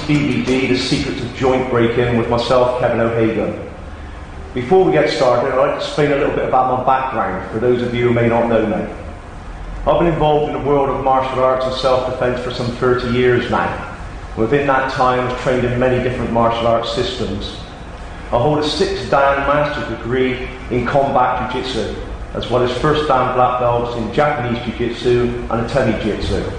DVD, The Secrets of Joint Breaking, with myself, Kevin O'Hagan. Before we get started, I'd like to explain a little bit about my background, for those of you who may not know me. I've been involved in the world of martial arts and self-defense for some 30 years now. Within that time, I was trained in many different martial arts systems. I hold a 6th Dan Master's degree in Combat Jiu-Jitsu, as well as 1st Dan Black Belts in Japanese Jiu-Jitsu and Atemi Jiu-Jitsu.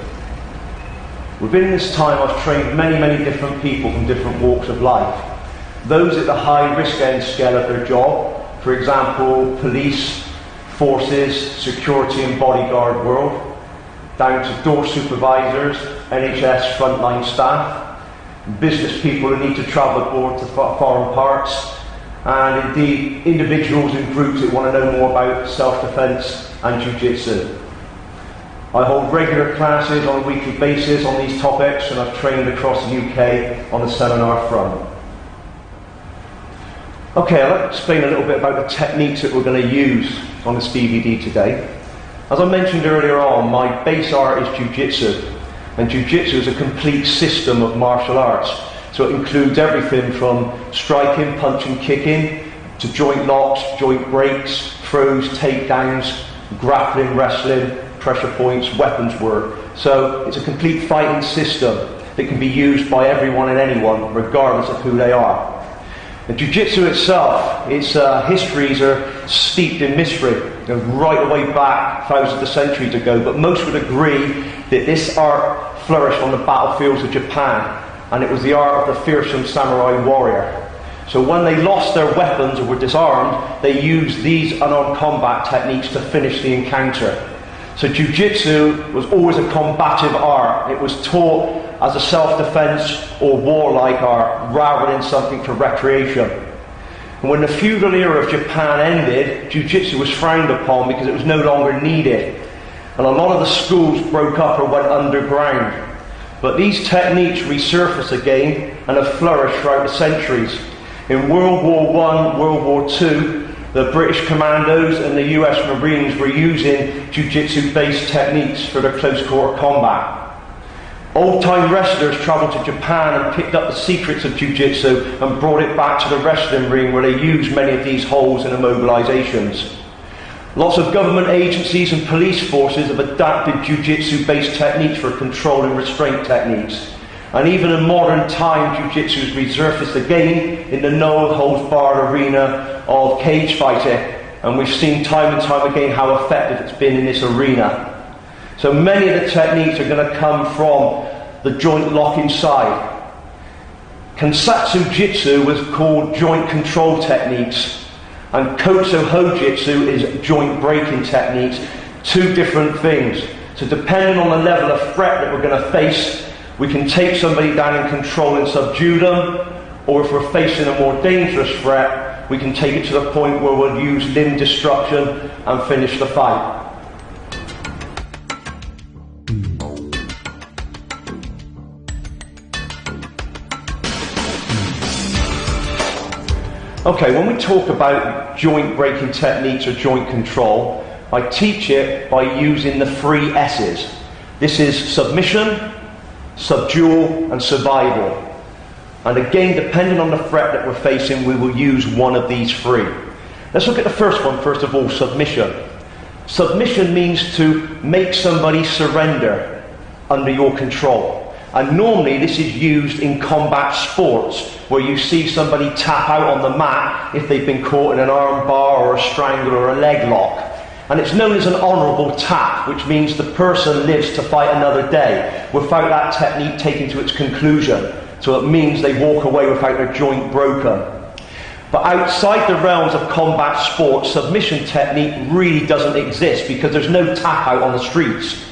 Within this time, I've trained many different people from different walks of life. Those at the high risk end scale of their job, for example, police, forces, security and bodyguard world, down to door supervisors, NHS frontline staff, business people who need to travel abroad to foreign parts, and indeed individuals and groups that want to know more about self-defense and jiu-jitsu. I hold regular classes on a weekly basis on these topics, and I've trained across the UK on the seminar front. Okay, I'd like to explain a little bit about the techniques that we're going to use on this DVD today. As I mentioned earlier on, my base art is jiu-jitsu, and jiu-jitsu is a complete system of martial arts. So it includes everything from striking, punching, kicking, to joint locks, joint breaks, throws, takedowns, grappling, wrestling, pressure points, weapons work. So it's a complete fighting system that can be used by everyone and anyone, regardless of who they are. The jiu-jitsu itself, its histories are steeped in mystery, right away back thousands of centuries ago, but most would agree that this art flourished on the battlefields of Japan, and it was the art of the fearsome samurai warrior. So when they lost their weapons or were disarmed, they used these unarmed combat techniques to finish the encounter. So jiu-jitsu was always a combative art. It was taught as a self-defense or warlike art rather than something for recreation. And when the feudal era of Japan ended, jiu-jitsu was frowned upon because it was no longer needed. And a lot of the schools broke up or went underground. But these techniques resurfaced again and have flourished throughout the centuries. In World War I, World War II, the British Commandos and the US Marines were using jiu-jitsu based techniques for their close quarter combat. Old-time wrestlers travelled to Japan and picked up the secrets of jiu-jitsu and brought it back to the wrestling ring, where they used many of these holds and immobilizations. Lots of government agencies and police forces have adapted jiu-jitsu based techniques for control and restraint techniques. And even in modern time, jiu-jitsu has resurfaced again in the no-holds-barred arena of cage fighting. And we've seen time and time again how effective it's been in this arena. So many of the techniques are going to come from the joint lock inside. Kansatsu Jitsu was called joint control techniques, and Koso Ho-Jitsu is joint breaking techniques. Two different things. So depending on the level of threat that we're going to face, we can take somebody down and control and subdue them, or if we're facing a more dangerous threat, we can take it to the point where we'll use limb destruction and finish the fight. Okay, when we talk about joint breaking techniques or joint control, I teach it by using the 3 S's. This is submission, subdual and survival. And again, depending on the threat that we're facing, we will use one of these 3. Let's look at the first one first of all, submission. Submission means to make somebody surrender under your control. And normally this is used in combat sports, where you see somebody tap out on the mat if they've been caught in an arm bar or a strangle or a leg lock. And it's known as an honourable tap, which means the person lives to fight another day without that technique taken to its conclusion. So it means they walk away without their joint broken. But outside the realms of combat sports, submission technique really doesn't exist because there's no tap out on the streets.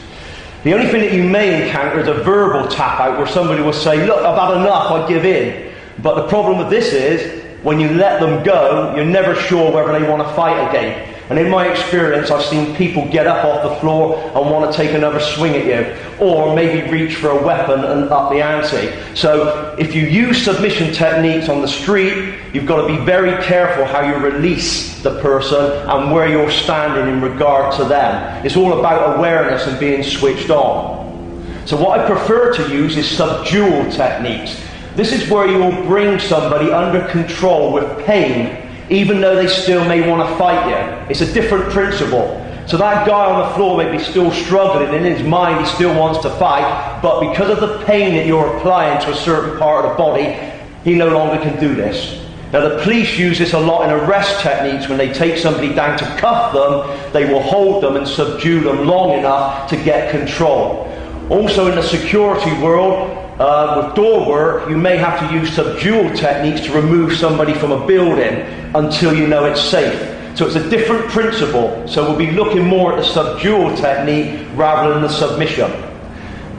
The only thing that you may encounter is a verbal tap out where somebody will say, look, I've had enough, I give in. But the problem with this is, when you let them go, you're never sure whether they want to fight again. And in my experience, I've seen people get up off the floor and want to take another swing at you, or maybe reach for a weapon and up the ante. So if you use submission techniques on the street, you've got to be very careful how you release the person and where you're standing in regard to them. It's all about awareness and being switched on. So what I prefer to use is subdual techniques. This is where you will bring somebody under control with pain, even though they still may want to fight you. It's a different principle. So that guy on the floor may be still struggling, and in his mind he still wants to fight, but because of the pain that you're applying to a certain part of the body, he no longer can do this. Now the police use this a lot in arrest techniques. When they take somebody down to cuff them, they will hold them and subdue them long enough to get control. Also in the security world, with door work, you may have to use subdual techniques to remove somebody from a building until you know it's safe. So it's a different principle. So we'll be looking more at the subdual technique rather than the submission.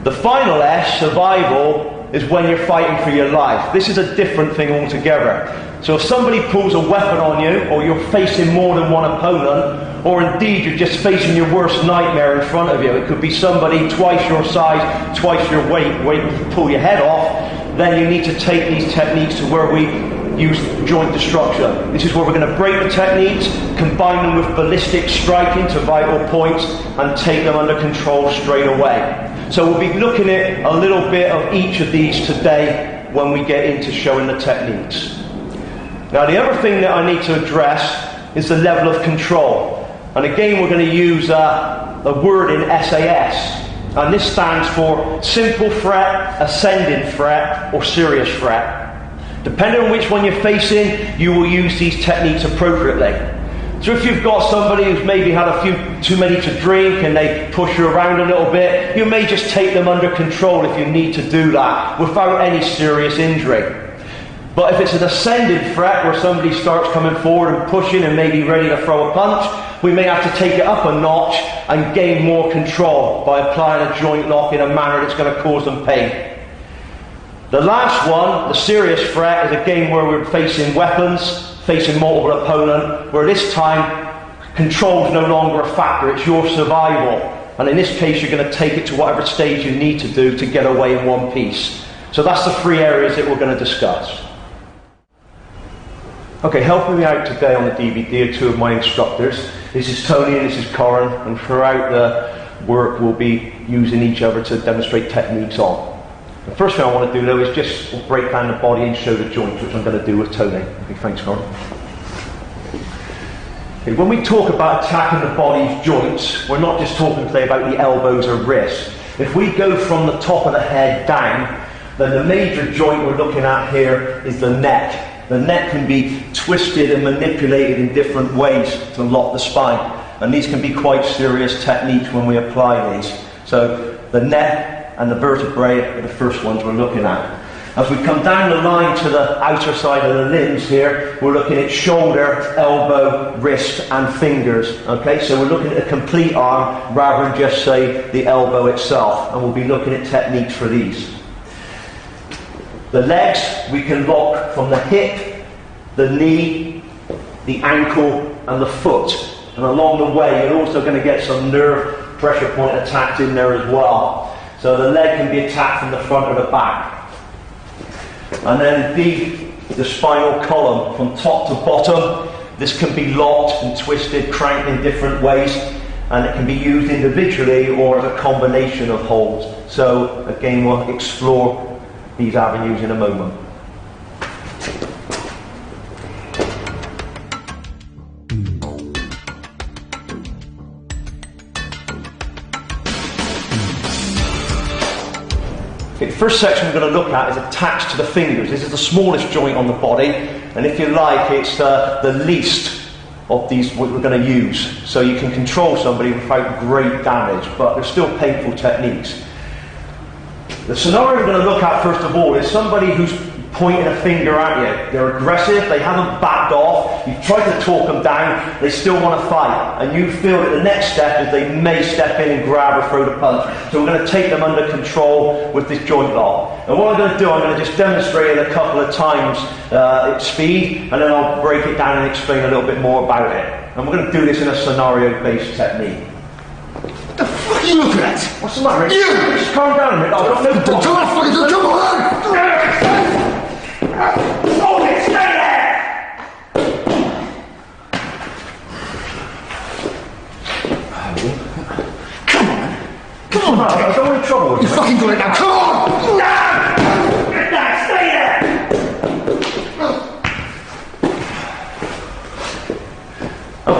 The final S, survival, is when you're fighting for your life. This is a different thing altogether. So if somebody pulls a weapon on you, or you're facing more than one opponent, or indeed you're just facing your worst nightmare in front of you, it could be somebody twice your size, twice your weight, waiting to pull your head off, then you need to take these techniques to where we use joint destruction. This is where we're going to break the techniques, combine them with ballistic striking to vital points, and take them under control straight away. So we'll be looking at a little bit of each of these today when we get into showing the techniques. Now the other thing that I need to address is the level of control. And again we're going to use a word in SAS. And this stands for simple threat, ascending threat, or serious threat. Depending on which one you're facing, you will use these techniques appropriately. So if you've got somebody who's maybe had a few too many to drink and they push you around a little bit, you may just take them under control if you need to do that without any serious injury. But if it's an ascending threat where somebody starts coming forward and pushing and maybe ready to throw a punch, we may have to take it up a notch and gain more control by applying a joint lock in a manner that's going to cause them pain. The last one, the serious threat, is a game where we're facing weapons, facing multiple opponent, where this time control is no longer a factor, it's your survival. And in this case you're going to take it to whatever stage you need to do to get away in one piece. So that's the three areas that we're going to discuss. Okay, helping me out today on the DVD are two of my instructors. This is Tony and this is Corin, and throughout the work we'll be using each other to demonstrate techniques on. The first thing I want to do though is just break down the body and show the joints, which I'm going to do with Tony. Okay, thanks, Corin. Okay, when we talk about attacking the body's joints, we're not just talking today about the elbows or wrists. If we go from the top of the head down, then the major joint we're looking at here is the neck. The neck can be twisted and manipulated in different ways to lock the spine. And these can be quite serious techniques when we apply these. So the neck and the vertebrae are the first ones we're looking at. As we come down the line to the outer side of the limbs here, we're looking at shoulder, elbow, wrist and fingers. Okay, so we're looking at a complete arm rather than just, say, the elbow itself. And we'll be looking at techniques for these. The legs we can lock from the hip, the knee, the ankle and the foot. And along the way you're also going to get some nerve pressure point attacks in there as well. So the leg can be attacked from the front or the back. And then the spinal column from top to bottom. This can be locked and twisted, cranked in different ways. And it can be used individually or as a combination of holds. So again we'll explore these avenues in a moment. Okay, the first section we're going to look at is attached to the fingers. This is the smallest joint on the body, and if you like, it's the least of these what we're going to use. So you can control somebody without great damage, but they're still painful techniques. The scenario we're going to look at first of all is somebody who's pointing a finger at you. They're aggressive, they haven't backed off, you've tried to talk them down, they still want to fight. And you feel that the next step is they may step in and grab or throw the punch. So we're going to take them under control with this joint lock. And what I'm going to do, I'm going to just demonstrate it a couple of times at speed, and then I'll break it down and explain a little bit more about it. And we're going to do this in a scenario-based technique. What the fuck are you looking at? What's the matter? You! Just calm down a minute. I've got no problem. Come on, fucking come on! Hold it, stay there! Come on! I don't want any trouble with You you. fucking got it now, come on! No! Get down, stay there!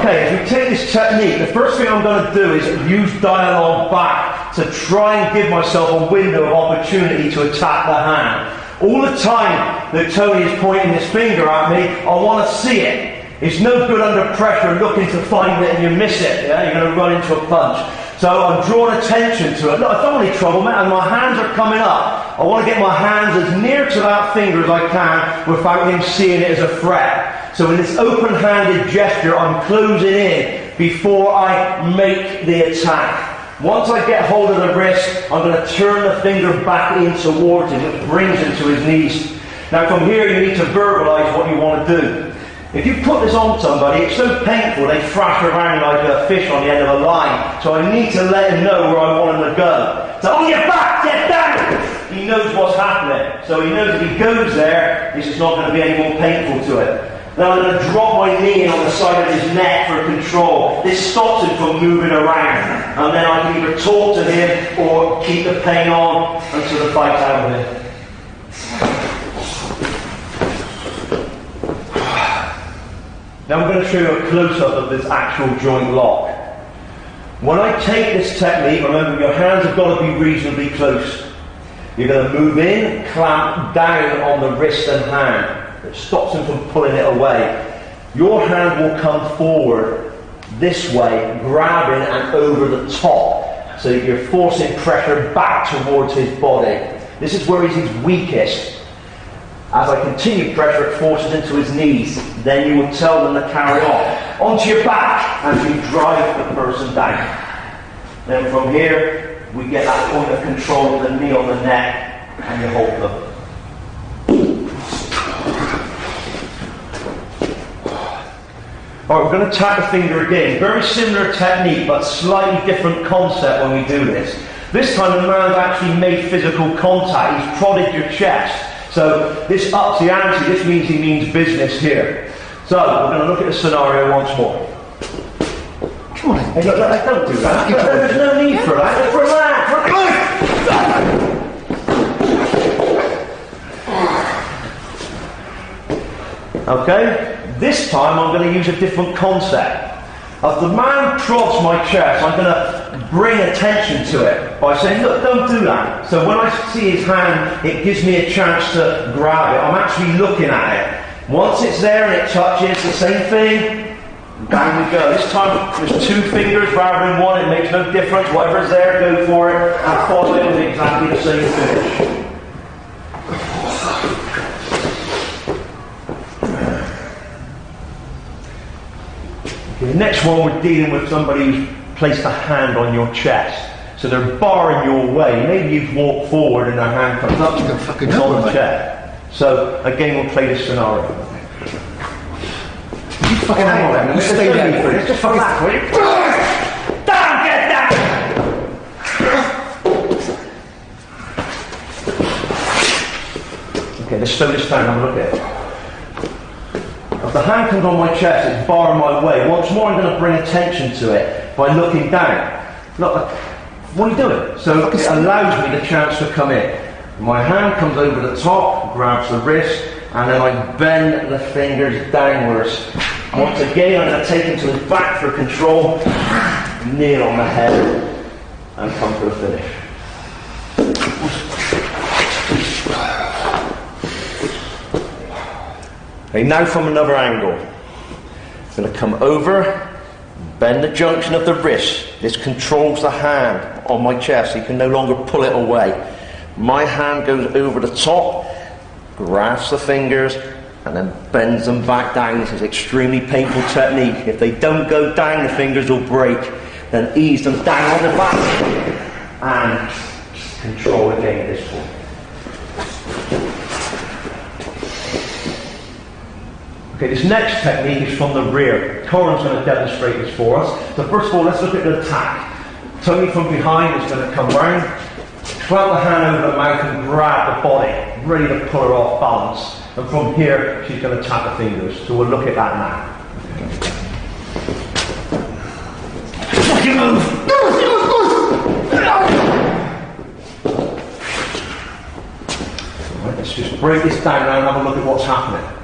Okay, as we take this technique, the first thing I'm going to do is use dialogue back to try and give myself a window of opportunity to attack the hand. All the time that Tony is pointing his finger at me, I want to see it. It's no good under pressure looking to find it and you miss it. Yeah? You're going to run into a punch. So I'm drawing attention to it. Look, I don't want any trouble, man. And my hands are coming up. I want to get my hands as near to that finger as I can without him seeing it as a threat. So in this open-handed gesture, I'm closing in before I make the attack. Once I get hold of the wrist, I'm going to turn the finger back in towards him, which brings him to his knees. Now from here, you need to verbalise what you want to do. If you put this on somebody, it's so painful they thrash around like a fish on the end of a line. So I need to let him know where I want him to go. So on your back, get down! He knows what's happening. So he knows if he goes there, this is not going to be any more painful to it. Now I'm going to drop my knee in on the side of his neck for control. This stops him from moving around. And then I can either talk to him or keep the pain on until the fight's out of him. Now I'm going to show you a close-up of this actual joint lock. When I take this technique, remember your hands have got to be reasonably close. You're going to move in, clamp down on the wrist and hand. It stops him from pulling it away. Your hand will come forward this way, grabbing and over the top. So you're forcing pressure back towards his body. This is where he's his weakest. As I continue pressure, it forces into his knees. Then you will tell them to carry on. Onto your back as you drive the person down. Then from here, we get that point of control with the knee on the neck and you hold them. Alright, we're going to tap the finger again. Very similar technique, but slightly different concept when we do this. This time the man's actually made physical contact. He's prodded your chest. So this ups the ante. This means he means business here. So we're going to look at the scenario once more. Come on, Hey, look, don't do that. There's no need for that. Just relax. Okay? This time I'm going to use a different concept. As the man prods my chest, I'm going to bring attention to it by saying, look, don't do that. So when I see his hand, it gives me a chance to grab it. I'm actually looking at it. Once it's there and it touches, the same thing, down we go. This time there's two fingers rather than one. It makes no difference. Whatever's there, go for it. And follow it with exactly the same finish. The next one, we're dealing with somebody who's placed a hand on your chest. So they're barring your way. Maybe you've walked forward and their hand comes up and it's on the chest. So again, we'll play this scenario. You fucking hang on, man. You stay there for it. Just fucking down, get down! Okay, let's slow this down and have a look at it. If the hand comes on my chest, it's barring my way. Once more, I'm going to bring attention to it by looking down. Look, what are you doing? So it allows me the chance to come in. My hand comes over the top, grabs the wrist, and then I bend the fingers downwards. Once again, I'm going to take him to his back for control, kneel on the head, and come for the finish. Okay, now from another angle. I'm going to come over, bend the junction of the wrist. This controls the hand on my chest, so you can no longer pull it away. My hand goes over the top, grasps the fingers, and then bends them back down. This is extremely painful technique. If they don't go down, the fingers will break. Then ease them down on the back, and control again at this point. Okay, this next technique is from the rear. Corin's going to demonstrate this for us. So first of all, let's look at the attack. Tony from behind is going to come round, clamp the hand over the mouth and grab the body, ready to pull her off balance. And from here, she's going to tap the fingers. So we'll look at that now. Fucking move! Alright, let's just break this down now and have a look at what's happening.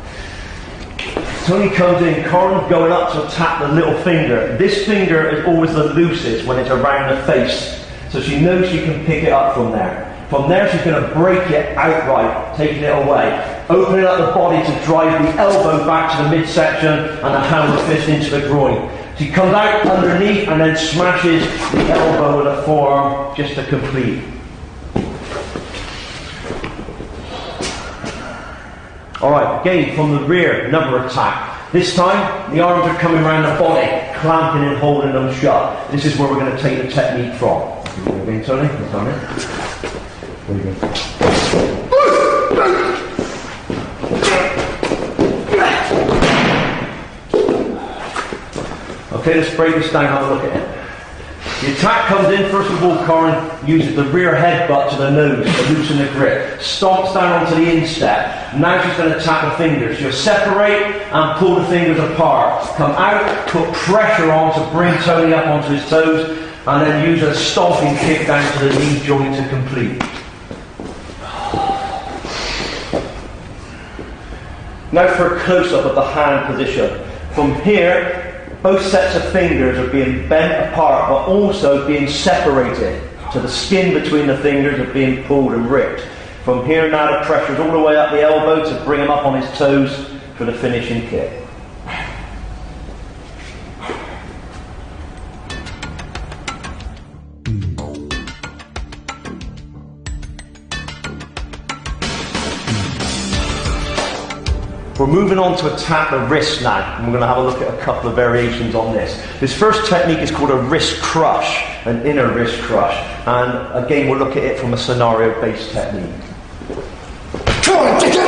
Tony comes in, Corin's going up to attack the little finger. This finger is always the loosest when it's around the face, so she knows she can pick it up from there. From there she's going to break it outright, taking it away, opening up the body to drive the elbow back to the midsection and the hammer fist into the groin. She comes out underneath and then smashes the elbow and the forearm just to complete. Alright, again from the rear, another attack. This time the arms are coming around the body, clamping and holding them shut. This is where we're going to take the technique from. Again, Tony, you've done it. There you go. Okay, let's break this down and have a look at it. The attack comes in, first of all, Corin uses the rear headbutt to the nose to loosen the grip. Stomps down onto the instep. Now she's going to attack the fingers. She'll separate and pull the fingers apart. Come out, put pressure on to bring Tony up onto his toes, and then use a stomping kick down to the knee joint to complete. Now for a close-up of the hand position. From here, both sets of fingers are being bent apart, but also being separated. So the skin between the fingers are being pulled and ripped. From here now the pressure is all the way up the elbow to bring him up on his toes for the finishing kick. We're moving on to attack the wrist now, and we're going to have a look at a couple of variations on this. This first technique is called a wrist crush, an inner wrist crush, and again we'll look at it from a scenario-based technique. Come on, take it!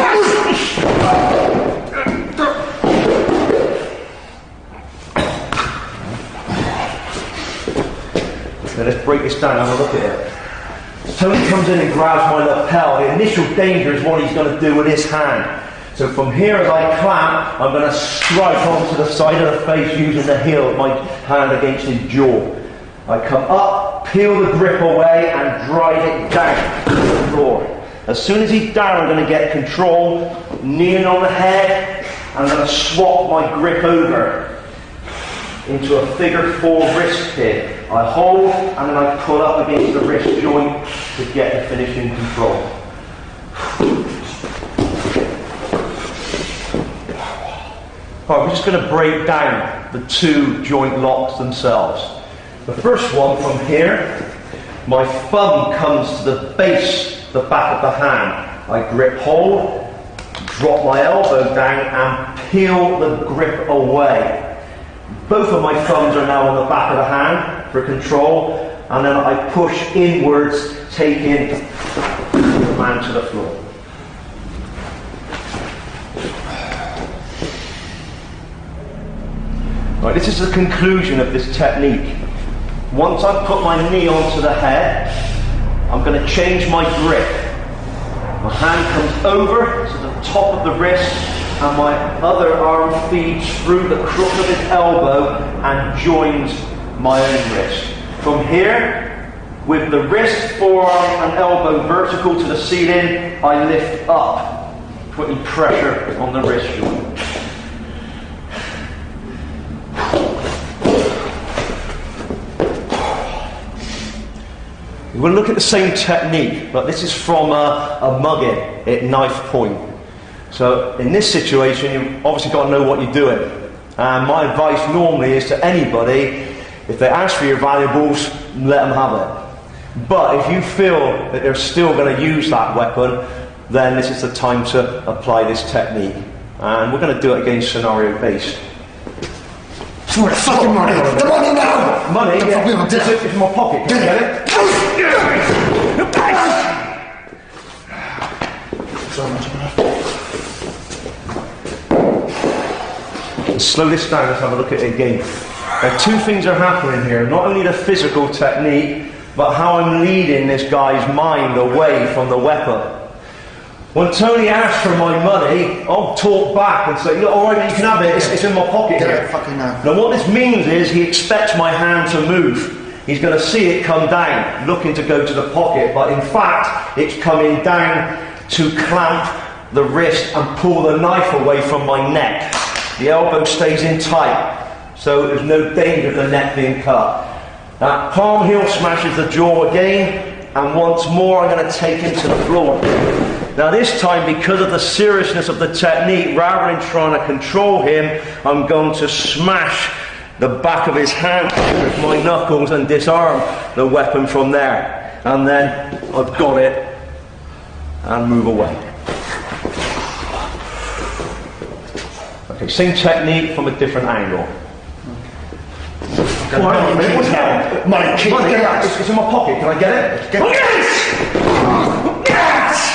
Now let's break this down and have a look at it. Tony comes in and grabs my lapel. The initial danger is what he's going to do with his hand. So from here as I clamp, I'm going to strike onto the side of the face using the heel of my hand against his jaw. I come up, peel the grip away and drive it down to the floor. As soon as he's down, I'm going to get control, kneeling on the head, and I'm going to swap my grip over into a figure 4 wrist pin. I hold and then I pull up against the wrist joint to get the finishing control. Right, we're just going to break down the two joint locks themselves. The first one from here, my thumb comes to the base, the back of the hand. I grip hold, drop my elbow down and peel the grip away. Both of my thumbs are now on the back of the hand for control, and then I push inwards, taking the man to the floor. Right, this is the conclusion of this technique. Once I've put my knee onto the head, I'm going to change my grip. My hand comes over to the top of the wrist and my other arm feeds through the crook of his elbow and joins my own wrist. From here, with the wrist, forearm and elbow vertical to the ceiling, I lift up, putting pressure on the wrist joint. We're going to look at the same technique, but this is from a mugging at knife point. So in this situation, you've obviously got to know what you're doing. And my advice normally is to anybody, if they ask for your valuables, let them have it. But if you feel that they're still going to use that weapon, then this is the time to apply this technique. And we're going to do it again scenario based. Where the fucking money? The money now! Money? Yeah. It's in my pocket. Can you get it? Slow this down, let's have a look at it again. Now, two things are happening here. Not only the physical technique, but how I'm leading this guy's mind away from the weapon. When Tony asks for my money, I'll talk back and say, all right, you can have it, it's in my pocket here. Now what this means is he expects my hand to move. He's going to see it come down, looking to go to the pocket, but in fact, it's coming down to clamp the wrist and pull the knife away from my neck. The elbow stays in tight, so there's no danger of the neck being cut. That palm heel smashes the jaw again, and once more I'm going to take him to the floor. Now this time, because of the seriousness of the technique, rather than trying to control him, I'm going to smash the back of his hand with my knuckles and disarm the weapon from there. And then I've got it and move away. Okay, same technique from a different angle. My key. It's in my pocket. Can I get it? Yes! Yes!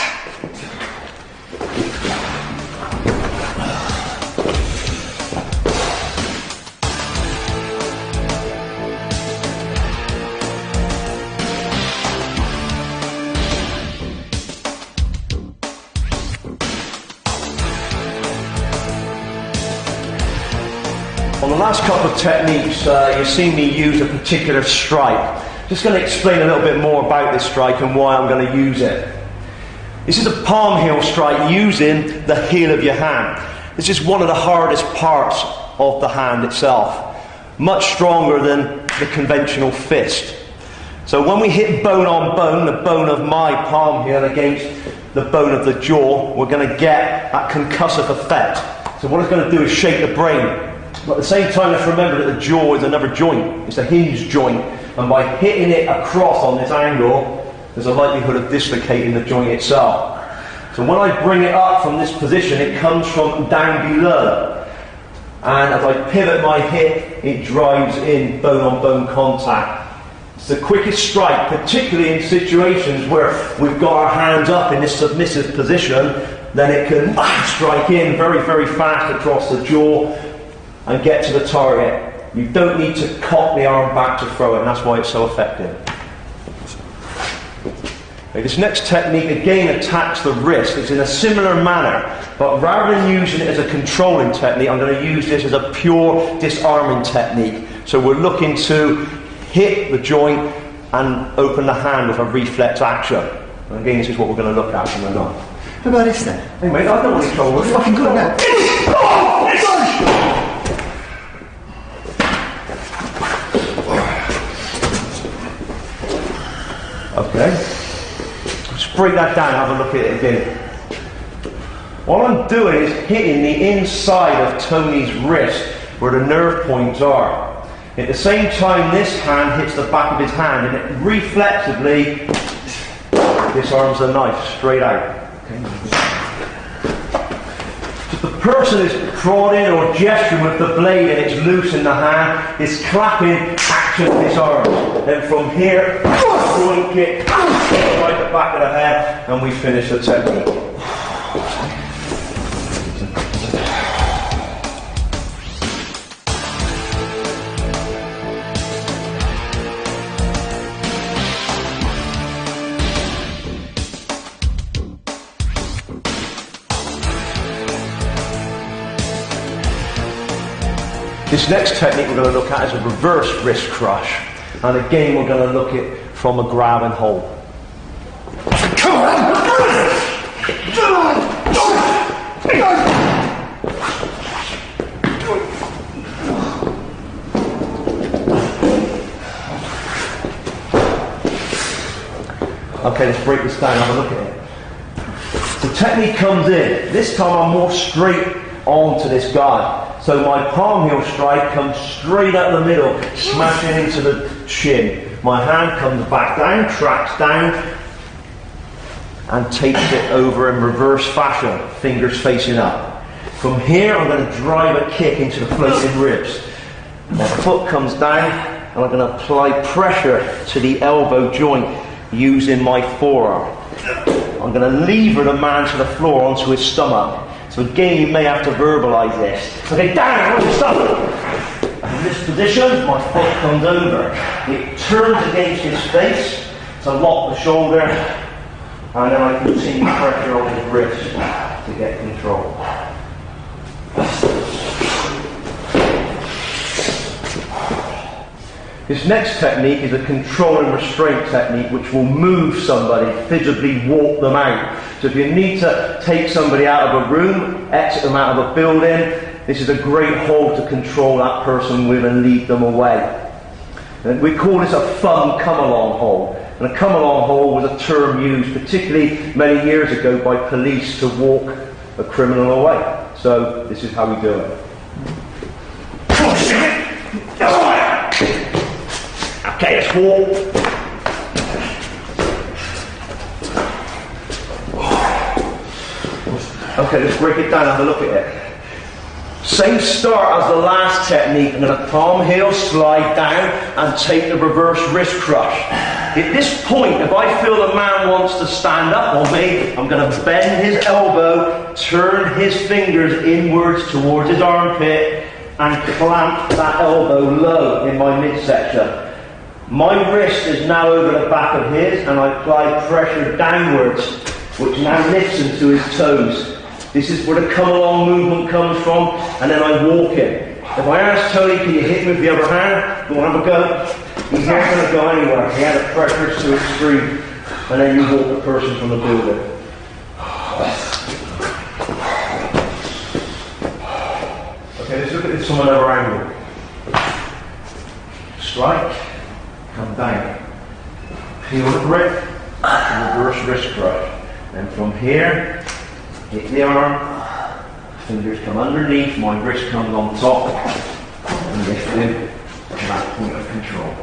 On the last couple of techniques, you've seen me use a particular strike. Just going to explain a little bit more about this strike and why I'm going to use it. This is a palm heel strike using the heel of your hand. This is one of the hardest parts of the hand itself. Much stronger than the conventional fist. So when we hit bone on bone, the bone of my palm heel against the bone of the jaw, we're going to get that concussive effect. So what it's going to do is shake the brain. But at the same time, let's remember that the jaw is another joint. It's a hinge joint. And by hitting it across on this angle, there's a likelihood of dislocating the joint itself. So when I bring it up from this position, it comes from down below. And as I pivot my hip, it drives in bone-on-bone contact. It's the quickest strike, particularly in situations where we've got our hands up in this submissive position. Then it can strike in very, very fast across the jaw and get to the target. You don't need to cock the arm back to throw it, and that's why it's so effective. Okay, this next technique again attacks the wrist. It's in a similar manner, but rather than using it as a controlling technique, I'm going to use this as a pure disarming technique. So we're looking to hit the joint and open the hand with a reflex action. And again, this is what we're going to look at from the knife. How about this then? Hey mate, I don't want to control it. Fucking good now. Okay, let's break that down and have a look at it again. What I'm doing is hitting the inside of Tony's wrist where the nerve points are. At the same time, this hand hits the back of his hand and it reflexively disarms the knife straight out. Okay. The person is prodding or gesturing with the blade and it's loose in the hand, this clapping action disarms. Then from here, throwing kick, right the back of the head, and we finish the technique. This next technique we're going to look at is a reverse wrist crush. And again, we're going to look at from a grab and hold. Come on! Okay, let's break this down and have a look at it. The technique comes in. This time I'm more straight onto this guy. So my palm heel strike comes straight up the middle, smashing into the shin. My hand comes back down, tracks down, and takes it over in reverse fashion, fingers facing up. From here, I'm going to drive a kick into the floating ribs. My foot comes down, and I'm going to apply pressure to the elbow joint using my forearm. I'm going to lever the man to the floor onto his stomach. So again, you may have to verbalise this. Okay, down, on your stomach. In this position, my foot comes over. It turns against his face to lock the shoulder, and then I continue pressure on his wrist to get control. This next technique is a control and restraint technique which will move somebody, physically walk them out. So if you need to take somebody out of a room, exit them out of a building, this is a great hold to control that person with and lead them away. And we call this a fun come-along hold. And a come-along hold was a term used particularly many years ago by police to walk a criminal away. So this is how we do it. Okay, let's walk. Okay, let's break it down and have a look at it. Same start as the last technique. I'm going to palm heel, slide down and take the reverse wrist crush. At this point, if I feel the man wants to stand up on me, I'm going to bend his elbow, turn his fingers inwards towards his armpit and clamp that elbow low in my midsection. My wrist is now over the back of his and I apply pressure downwards, which now lifts him to his toes. This is where the come-along movement comes from, and then I walk him. If I ask Tony, can you hit me with the other hand? Go on, have a go. He's not going to go anywhere. He had the pressure to extreme, and then you walk the person from the building. Okay, let's look at this from another angle. Strike, come down. Feel the grip, reverse wrist crush. And from here, hit the arm, fingers come underneath, my wrist comes on top, and lift him to that point of control.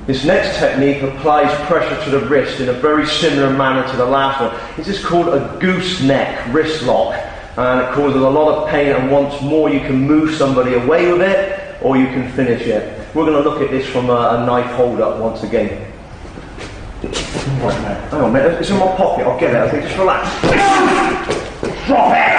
This next technique applies pressure to the wrist in a very similar manner to the last one. This is called a gooseneck wrist lock, and it causes a lot of pain, and once more you can move somebody away with it, or you can finish it. We're going to look at this from a knife hold-up once again. Hang on a minute, it's in my pocket, I'll get it, I think, just relax. Drop it!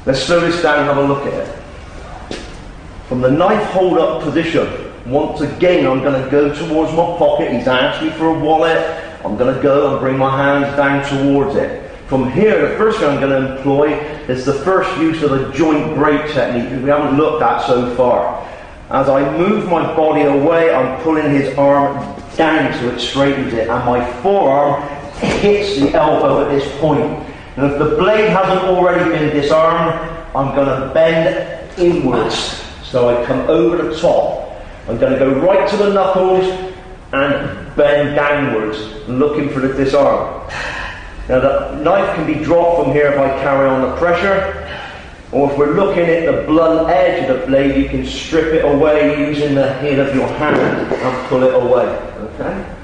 Let's slow this down and have a look at it. From the knife hold-up position, once again I'm going to go towards my pocket. He's asked me for a wallet. I'm going to go and bring my hands down towards it. From here, the first thing I'm going to employ is the first use of a joint break technique, which we haven't looked at so far. As I move my body away, I'm pulling his arm down so it straightens it, and my forearm hits the elbow at this point. And if the blade hasn't already been disarmed, I'm going to bend inwards. So I come over the top. I'm going to go right to the knuckles and bend downwards, looking for the disarm. Now the knife can be dropped from here if I carry on the pressure, or if we're looking at the blunt edge of the blade, you can strip it away using the head of your hand and pull it away. Okay?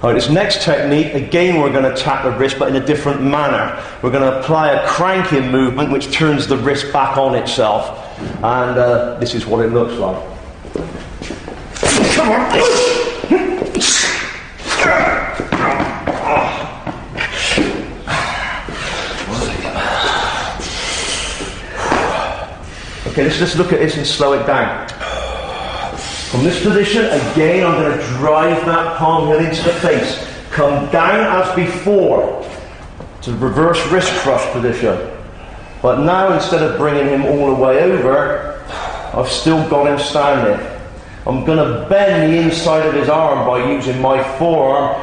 Alright, this next technique, again we're going to tap the wrist but in a different manner. We're going to apply a cranking movement which turns the wrist back on itself. And this is what it looks like. Come on! Okay, let's just look at this and slow it down. From this position, again, I'm going to drive that palm heel into the face. Come down as before to the reverse wrist crush position. But now, instead of bringing him all the way over, I've still got him standing. I'm going to bend the inside of his arm by using my forearm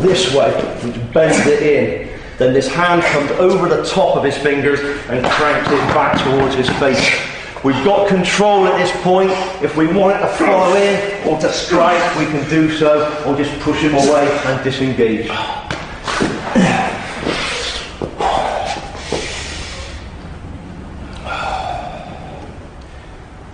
this way, which bends it in. Then this hand comes over the top of his fingers and cranks it back towards his face. We've got control at this point. If we want it to follow in or to strike, we can do so, or just push him away and disengage.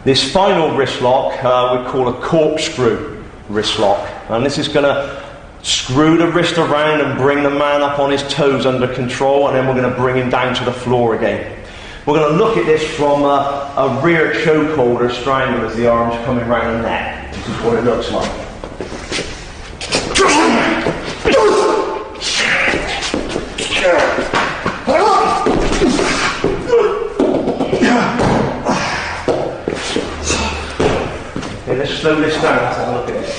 This final wrist lock we call a corkscrew wrist lock, and this is going to screw the wrist around and bring the man up on his toes under control, and then we're going to bring him down to the floor again. We're going to look at this from a rear choke holder strangle as the arms coming round the neck. This is what it looks like. Okay, let's slow this down. Let's have a look at it.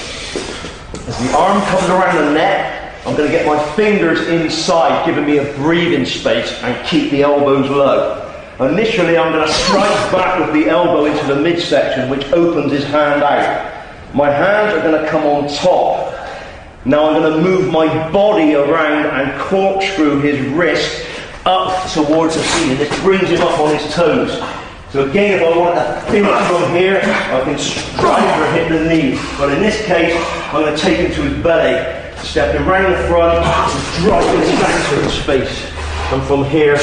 The arm comes around the neck. I'm going to get my fingers inside, giving me a breathing space, and keep the elbows low. Initially, I'm going to strike back with the elbow into the midsection, which opens his hand out. My hands are going to come on top. Now I'm going to move my body around and corkscrew his wrist up towards the ceiling. This brings him up on his toes. So again, if I want to finish from here, I can strike or hit the knee. But in this case, I'm going to take him to his belly, step him round the front, and drive him back to his face. And from here,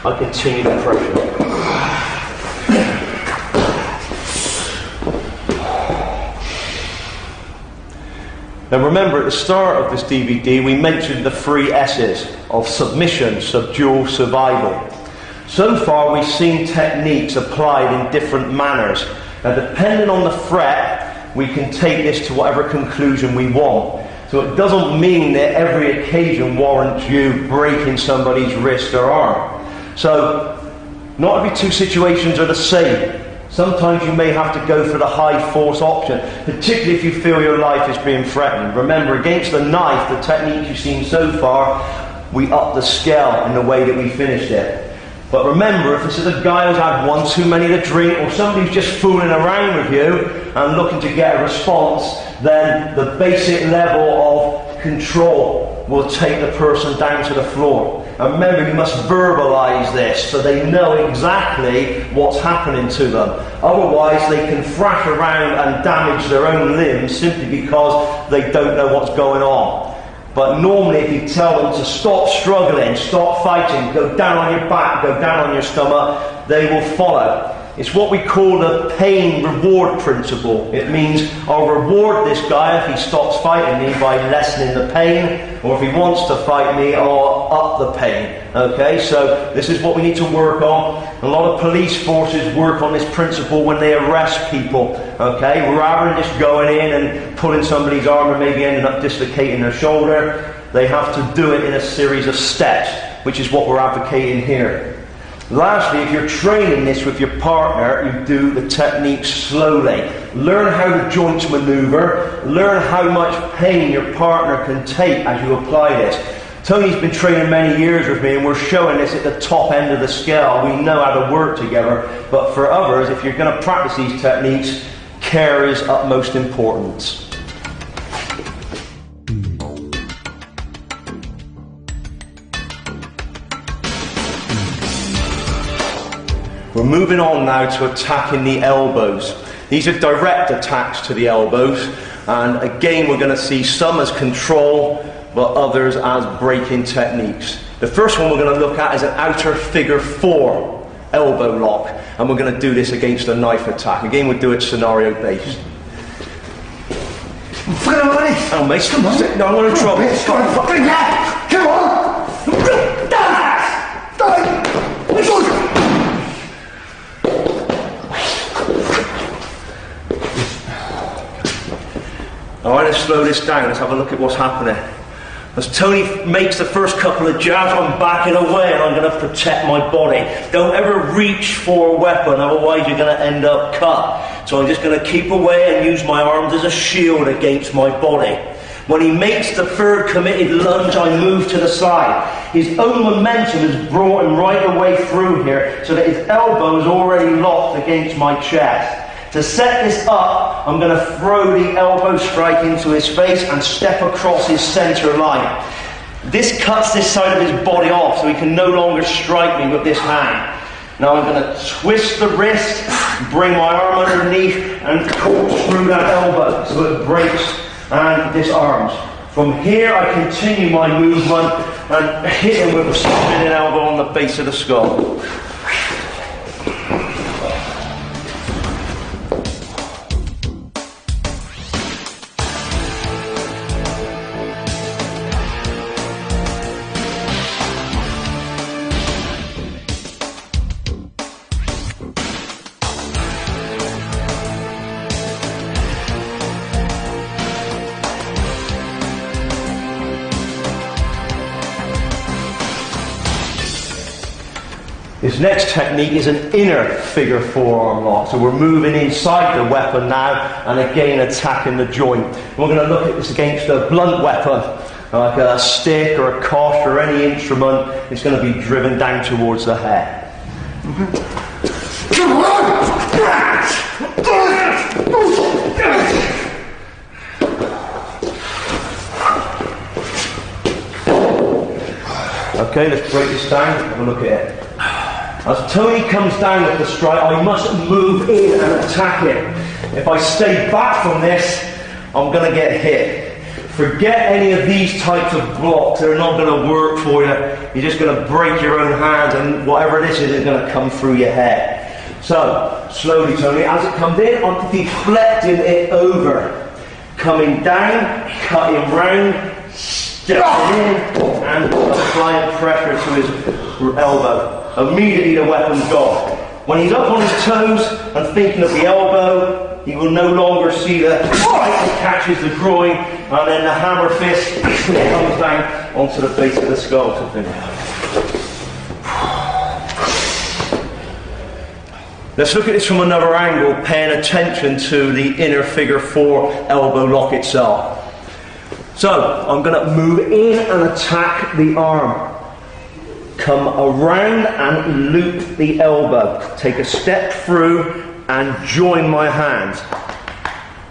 I continue the pressure. Now remember, at the start of this DVD, we mentioned the 3 S's of submission, subdue, survival. So far, we've seen techniques applied in different manners. Now, depending on the threat, we can take this to whatever conclusion we want. So it doesn't mean that every occasion warrants you breaking somebody's wrist or arm. So, not every 2 situations are the same. Sometimes you may have to go for the high force option, particularly if you feel your life is being threatened. Remember, against the knife, the technique you've seen so far, we up the scale in the way that we finished it. But remember, if this is a guy who's had one too many to drink, or somebody who's just fooling around with you and looking to get a response, then the basic level of control will take the person down to the floor. And remember, you must verbalise this so they know exactly what's happening to them. Otherwise, they can thrash around and damage their own limbs simply because they don't know what's going on. But normally, if you tell them to stop struggling, stop fighting, go down on your back, go down on your stomach, they will follow. It's what we call the pain reward principle. It means I'll reward this guy if he stops fighting me by lessening the pain, or if he wants to fight me, I'll up the pain. Okay, so this is what we need to work on. A lot of police forces work on this principle when they arrest people. Okay, rather than just going in and pulling somebody's arm and maybe ending up dislocating their shoulder, they have to do it in a series of steps, which is what we're advocating here. Lastly, if you're training this with your partner, you do the technique slowly. Learn how the joints maneuver. Learn how much pain your partner can take as you apply this. Tony's been training many years with me, and we're showing this at the top end of the scale. We know how to work together. But for others, if you're going to practice these techniques, care is utmost importance. We're moving on now to attacking the elbows. These are direct attacks to the elbows, and again we're going to see some as control, but others as breaking techniques. The first one we're going to look at is an outer figure 4 elbow lock, and we're going to do this against a knife attack. Again, we'll do it scenario based. Oh mate, come on. No, I'm going to trouble. Come on! Alright, let's slow this down. Let's have a look at what's happening. As Tony makes the first couple of jabs, I'm backing away and I'm going to protect my body. Don't ever reach for a weapon, otherwise you're going to end up cut. So I'm just going to keep away and use my arms as a shield against my body. When he makes the third committed lunge, I move to the side. His own momentum has brought him right away through here, so that his elbow is already locked against my chest. To set this up, I'm going to throw the elbow strike into his face and step across his centre line. This cuts this side of his body off, so he can no longer strike me with this hand. Now I'm going to twist the wrist, bring my arm underneath, and corkscrew that elbow so it breaks and disarms. From here, I continue my movement and hit him with a spinning elbow on the base of the skull. This next technique is an inner figure forearm lock. So we're moving inside the weapon now and again attacking the joint. We're going to look at this against a blunt weapon, like a stick or a kosh or any instrument. It's going to be driven down towards the head. Come on! Okay, let's break this down. Have a look at it. As Tony comes down with the strike, I must move in and attack him. If I stay back from this, I'm going to get hit. Forget any of these types of blocks. They're not going to work for you. You're just going to break your own hands, and whatever this is going to come through your head. So, slowly, Tony, as it comes in, I'm deflecting it over. Coming down, cutting round, stepping in, and applying pressure to his elbow. Immediately the weapon's gone. When he's up on his toes and thinking of the elbow, he will no longer see the strike that catches the groin, and then the hammer fist comes down onto the base of the skull. Let's look at this from another angle, paying attention to the inner figure four elbow lock itself. So, I'm going to move in and attack the arm. Come around and loop the elbow. Take a step through and join my hands.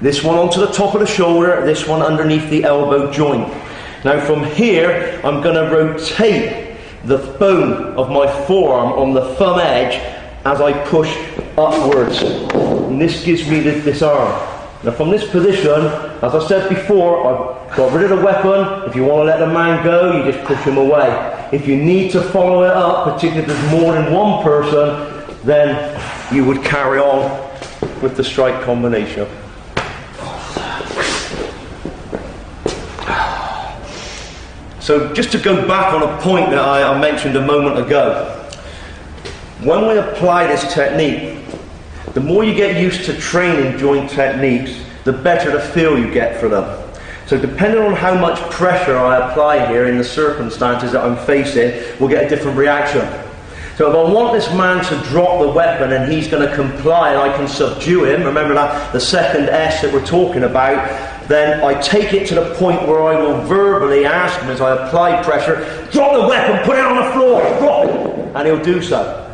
This one onto the top of the shoulder, this one underneath the elbow joint. Now from here, I'm going to rotate the bone of my forearm on the thumb edge as I push upwards. And this gives me this arm. Now from this position, as I said before, I've got rid of the weapon. If you want to let the man go, you just push him away. If you need to follow it up, particularly if there's more than one person, then you would carry on with the strike combination. So just to go back on a point that I mentioned a moment ago, when we apply this technique, the more you get used to training joint techniques, the better the feel you get for them. So depending on how much pressure I apply here in the circumstances that I'm facing, we'll get a different reaction. So if I want this man to drop the weapon and he's going to comply and I can subdue him, remember that the second S that we're talking about, then I take it to the point where I will verbally ask him as I apply pressure, drop the weapon, put it on the floor, drop it, and he'll do so.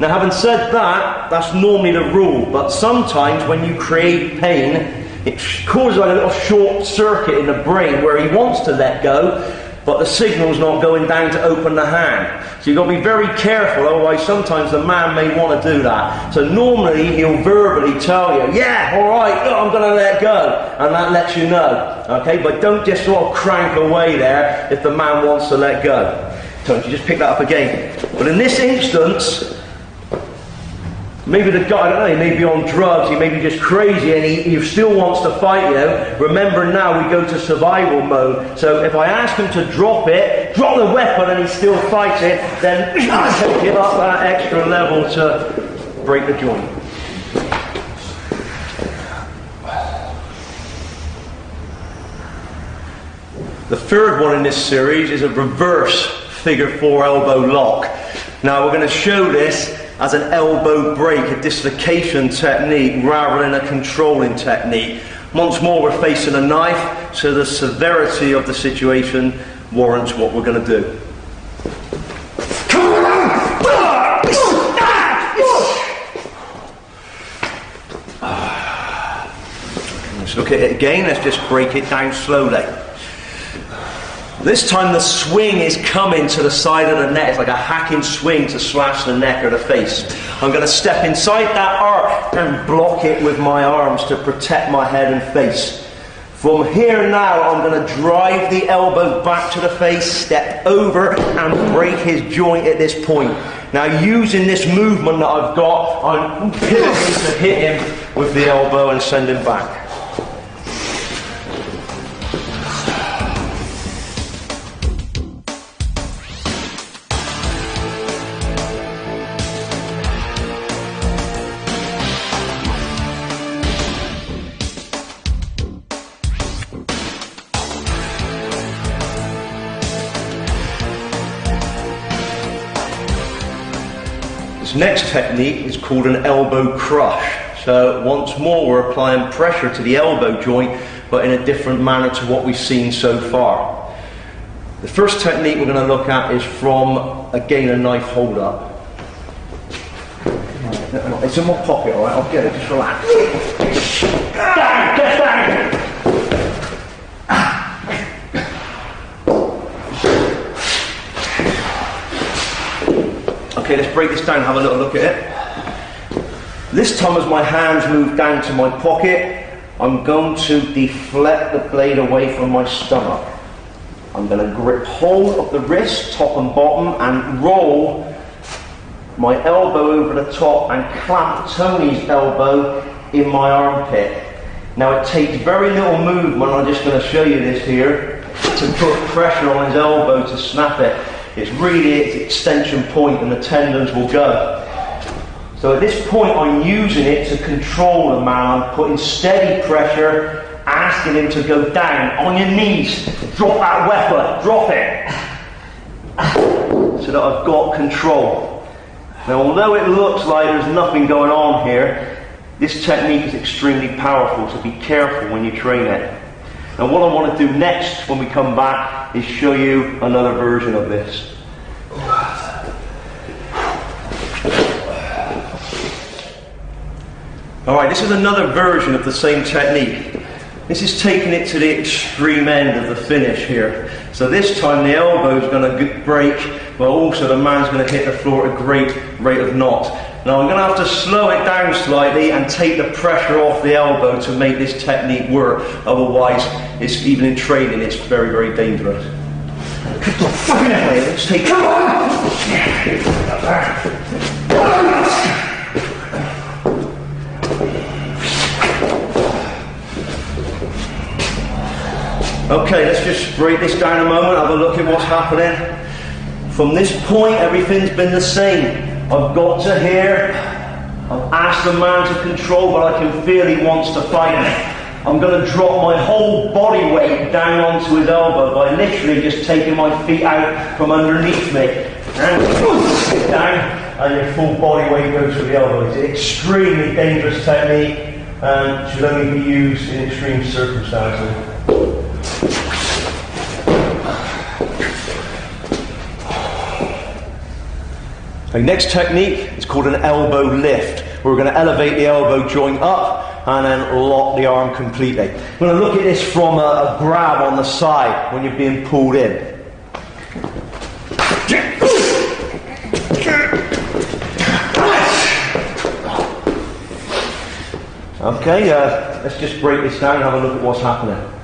Now having said that, that's normally the rule, but sometimes when you create pain, it causes like a little short circuit in the brain where he wants to let go, but the signal's not going down to open the hand. So you've got to be very careful, otherwise sometimes the man may want to do that. So normally he'll verbally tell you, yeah, alright, I'm going to let go, and that lets you know. Okay, but don't just sort of crank away there if the man wants to let go. Don't you just pick that up again. But in this instance, maybe the guy, I don't know, he may be on drugs, he may be just crazy and he still wants to fight you. Remember now we go to survival mode. So if I ask him to drop the weapon and he still fights it, then I take it up that extra level to break the joint. The third one in this series is a reverse figure four elbow lock. Now we're going to show this as an elbow break, a dislocation technique rather than a controlling technique. Once more we're facing a knife, so the severity of the situation warrants what we're going to do. Let's look at it again, let's just break it down slowly. This time the swing is coming to the side of the neck. It's like a hacking swing to slash the neck or the face. I'm going to step inside that arc and block it with my arms to protect my head and face. From here now, I'm going to drive the elbow back to the face, step over and break his joint at this point. Now using this movement that I've got, I'm pivoting to hit him with the elbow and send him back. This next technique is called an elbow crush. So once more we're applying pressure to the elbow joint, but in a different manner to what we've seen so far. The first technique we're going to look at is from, again, a knife hold up. It's in my pocket, alright, I'll get it, just relax. Down, get down! Okay, let's break this down and have a little look at it. This time as my hands move down to my pocket, I'm going to deflect the blade away from my stomach. I'm going to grip hold of the wrist, top and bottom, and roll my elbow over the top and clamp Tony's elbow in my armpit. Now it takes very little movement, I'm just going to show you this here, to put pressure on his elbow to snap it. It's really its extension point and the tendons will go. So at this point I'm using it to control the man. I'm putting steady pressure, asking him to go down on your knees, drop that weapon, drop it, so that I've got control. Now although it looks like there's nothing going on here, this technique is extremely powerful, so be careful when you train it. Now what I want to do next when we come back is show you another version of this. Alright, this is another version of the same technique. This is taking it to the extreme end of the finish here. So this time the elbow is going to break, but also the man's going to hit the floor at a great rate of knot. Now I'm going to have to slow it down slightly and take the pressure off the elbow to make this technique work. Otherwise, it's, even in training, it's very, very dangerous. Let's take it. Okay, let's just break this down a moment, have a look at what's happening. From this point, everything's been the same. I've got to here, I've asked the man to control, but I can feel he wants to fight me. I'm going to drop my whole body weight down onto his elbow by literally just taking my feet out from underneath me. And down, and your full body weight goes to the elbow. It's an extremely dangerous technique and should only be used in extreme circumstances. The next technique is called an elbow lift. We're going to elevate the elbow joint up and then lock the arm completely. We're going to look at this from a grab on the side when you're being pulled in. Okay, let's just break this down and have a look at what's happening.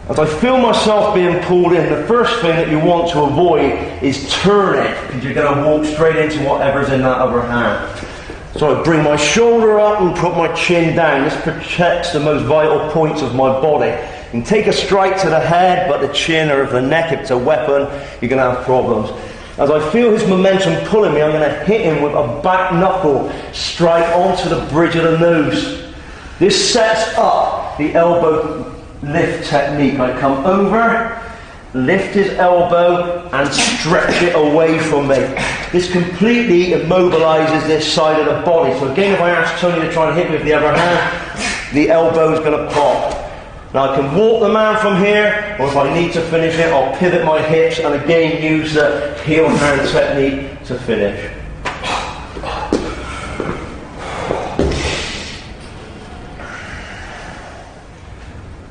As I feel myself being pulled in, the first thing that you want to avoid is turning, because you're going to walk straight into whatever's in that other hand. So I bring my shoulder up and put my chin down. This protects the most vital points of my body. You can take a strike to the head, but the chin or the neck, if it's a weapon, you're going to have problems. As I feel his momentum pulling me, I'm going to hit him with a back knuckle strike onto the bridge of the nose. This sets up the elbow lift technique. I come over, lift his elbow and stretch it away from me. This completely immobilizes this side of the body. So again, if I ask Tony to try and hit me with the other hand, the elbow is going to pop. Now I can walk the man from here, or if I need to finish it, I'll pivot my hips and again use the heel hand technique to finish.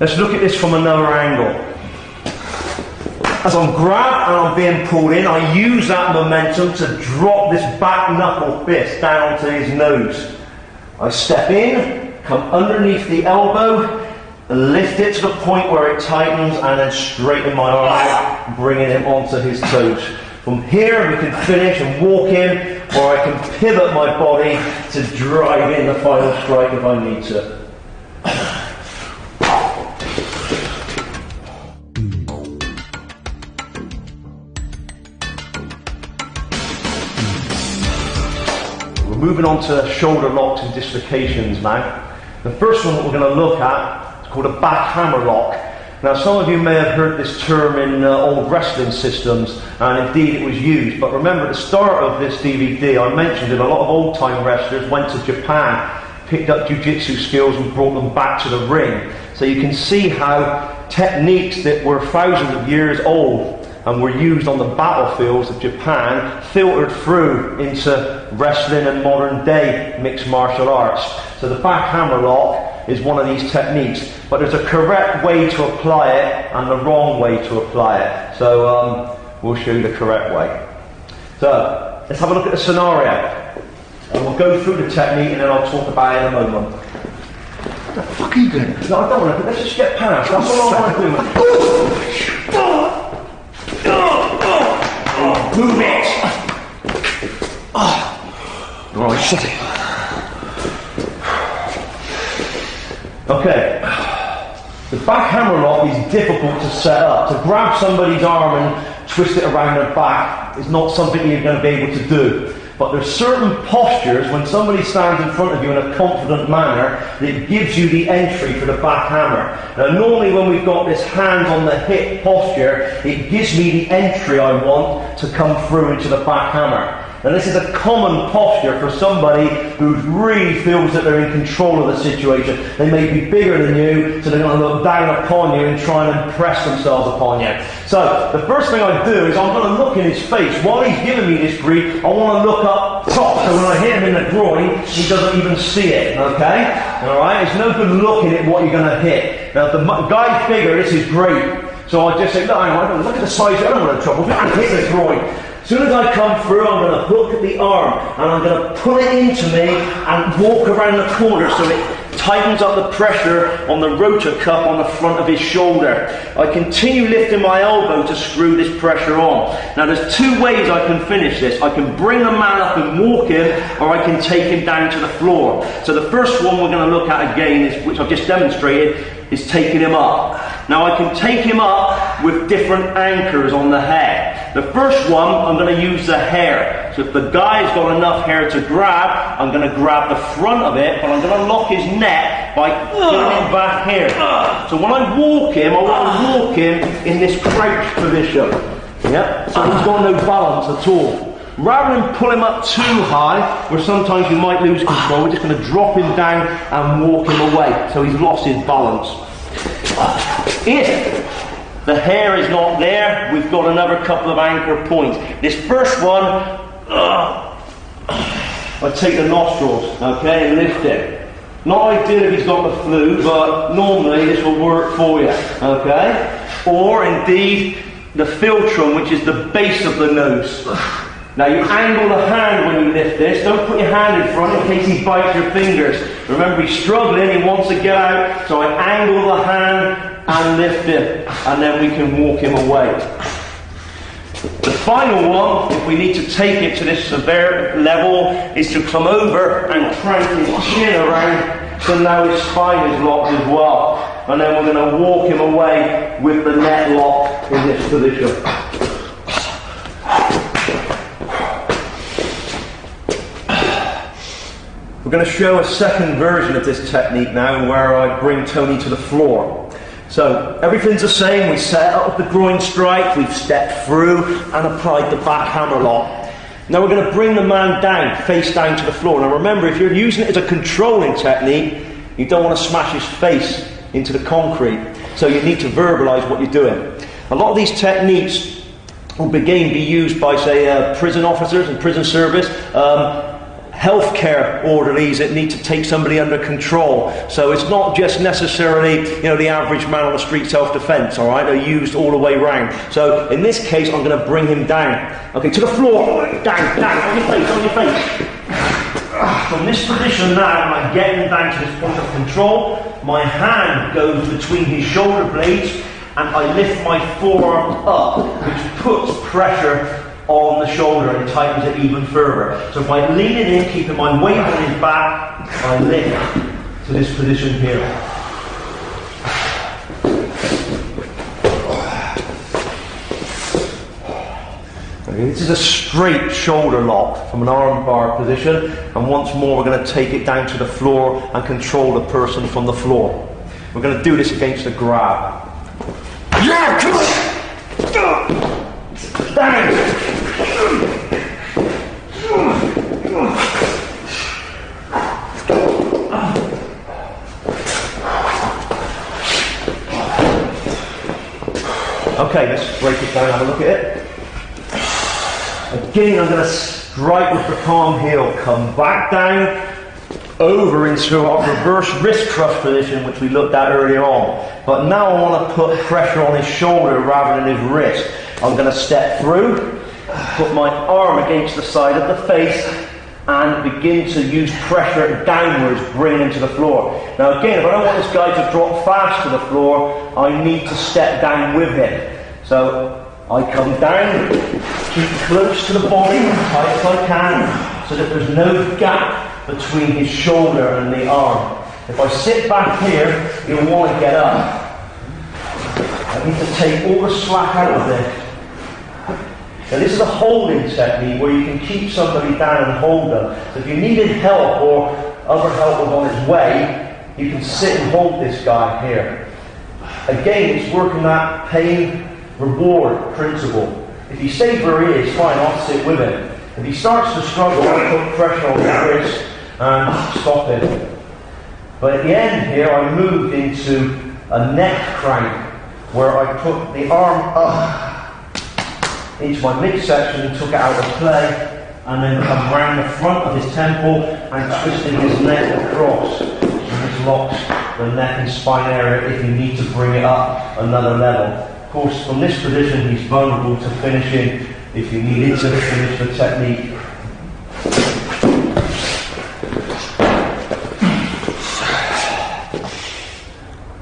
Let's look at this from another angle. As I'm grabbed and I'm being pulled in, I use that momentum to drop this back knuckle fist down onto his nose. I step in, come underneath the elbow, lift it to the point where it tightens, and then straighten my arm out, bringing him onto his toes. From here we can finish and walk in, or I can pivot my body to drive in the final strike if I need to. Moving on to shoulder locks and dislocations now. The first one that we're going to look at is called a back hammer lock. Now, some of you may have heard this term in old wrestling systems, and indeed it was used. But remember, at the start of this DVD, I mentioned that a lot of old-time wrestlers went to Japan, picked up jiu-jitsu skills and brought them back to the ring. So you can see how techniques that were thousands of years old and were used on the battlefields of Japan filtered through into wrestling and modern-day mixed martial arts. So the back hammerlock is one of these techniques, but there's a correct way to apply it and the wrong way to apply it. So we'll show you the correct way. So let's have a look at the scenario, and we'll go through the technique and then I'll talk about it in a moment. What the fuck are you doing? No, I don't want to. Let's just get past. That's all I want to do. Move it! Right, shut it. Okay, the back hammerlock is difficult to set up. To grab somebody's arm and twist it around their back is not something you're going to be able to do. But there's certain postures when somebody stands in front of you in a confident manner that gives you the entry for the back hammer. Now normally when we've got this hand on the hip posture, it gives me the entry I want to come through into the back hammer. And this is a common posture for somebody who really feels that they're in control of the situation. They may be bigger than you, so they're going to look down upon you and try and impress themselves upon you. So, the first thing I do is I'm going to look in his face. While he's giving me this grief, I want to look up top, so when I hit him in the groin, he doesn't even see it, okay? Alright, it's no good looking at what you're going to hit. Now, if the guy's bigger, this is great. So I just say, look, hang on, look at the size, I don't want to trouble, I'm hitting the groin. As soon as I come through, I'm going to hook at the arm and I'm going to pull it into me and walk around the corner so it tightens up the pressure on the rotor cuff on the front of his shoulder. I continue lifting my elbow to screw this pressure on. Now there's two ways I can finish this. I can bring the man up and walk him, or I can take him down to the floor. So the first one we're going to look at again, is, which I've just demonstrated, is taking him up. Now I can take him up with different anchors on the head. The first one, I'm going to use the hair. So if the guy's got enough hair to grab, I'm going to grab the front of it, but I'm going to lock his neck by pulling him back here. So when I walk him, I want to walk him in this crouch position. Yep. So he's got no balance at all. Rather than pull him up too high, where sometimes you might lose control, we're just going to drop him down and walk him away, so he's lost his balance. If the hair is not there, we've got another couple of anchor points. This first one, I take the nostrils, okay, and lift it. Not ideal if he's got the flu, but normally this will work for you, okay? Or indeed, the philtrum, which is the base of the nose. Now you angle the hand when you lift this. Don't put your hand in front in case he bites your fingers. Remember, he's struggling, he wants to get out, so I angle the hand and lift him, and then we can walk him away. The final one, if we need to take it to this severe level, is to come over and crank his chin around so now his spine is locked as well. And then we're going to walk him away with the neck locked in this position. We're going to show a second version of this technique now, where I bring Tony to the floor. So everything's the same. We set up the groin strike, we've stepped through and applied the back hammerlock. Now we're going to bring the man down, face down to the floor. Now remember, if you're using it as a controlling technique, you don't want to smash his face into the concrete. So you need to verbalise what you're doing. A lot of these techniques will be used by, say, prison officers and prison service. Healthcare orderlies that need to take somebody under control. So it's not just necessarily, the average man on the street self-defense, all right? They're used all the way round. So in this case, I'm going to bring him down. Okay, to the floor. Down, on your face. From this position now, I'm getting down to this point of control. My hand goes between his shoulder blades, and I lift my forearm up, which puts pressure on the shoulder and tightens it even further. So by leaning in, keeping my weight on his back, I lift to this position here. Okay, this is a straight shoulder lock from an arm bar position, and once more we're going to take it down to the floor and control the person from the floor. We're going to do this against the grab. Okay, let's break it down, have a look at it. Again, I'm going to strike with the palm heel, come back down, over into our reverse wrist crush position, which we looked at earlier on. But now I want to put pressure on his shoulder rather than his wrist. I'm going to step through, put my arm against the side of the face, and begin to use pressure downwards, bringing him to the floor. Now again, if I don't want this guy to drop fast to the floor, I need to step down with him. So I come down, keep close to the body as tight as I can, so that there's no gap between his shoulder and the arm. If I sit back here, he'll want to get up. I need to take all the slack out of this. Now this is a holding technique where you can keep somebody down and hold them. So if you needed help or other help was on its way, you can sit and hold this guy here. Again, it's working that pain-reward principle. If he stays where he is, fine, I'll sit with him. If he starts to struggle, I'll put pressure on his wrist and stop him. But at the end here, I moved into a neck crank where I put the arm up into my midsection and took it out of play, and then come round the front of his temple and twisting his neck across. And this locks the neck and spine area if you need to bring it up another level. Of course, from this position, he's vulnerable to finishing if you needed to finish the technique.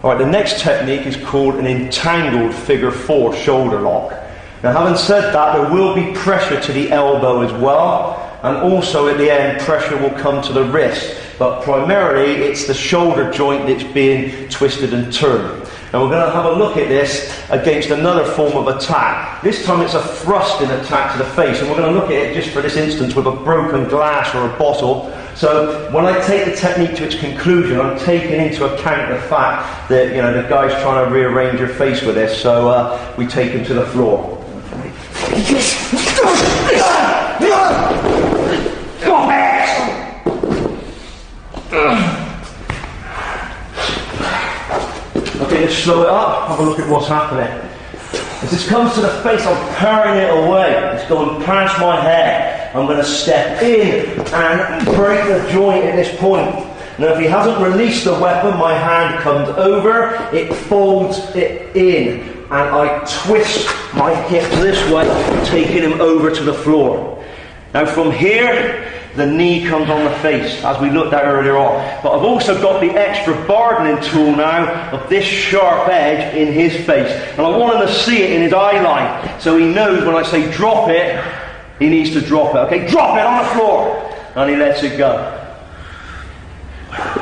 Alright, the next technique is called an entangled figure 4 shoulder lock. Now, having said that, there will be pressure to the elbow as well, and also at the end pressure will come to the wrist, but primarily it's the shoulder joint that's being twisted and turned. And we're going to have a look at this against another form of attack. This time it's a thrusting attack to the face, and we're going to look at it just for this instance with a broken glass or a bottle. So when I take the technique to its conclusion, I'm taking into account the fact that, you know, the guy's trying to rearrange your face with this, so we take him to the floor. Okay, let's slow it up, have a look at what's happening. As this comes to the face, I'm parrying it away. It's going past my head. I'm going to step in and break the joint at this point. Now, if he hasn't released the weapon, my hand comes over, it folds it in, and I twist my hip this way, taking him over to the floor. Now from here, the knee comes on the face, as we looked at earlier on. But I've also got the extra bargaining tool now of this sharp edge in his face. And I want him to see it in his eye line, so he knows when I say drop it, he needs to drop it. Okay, drop it on the floor! And he lets it go.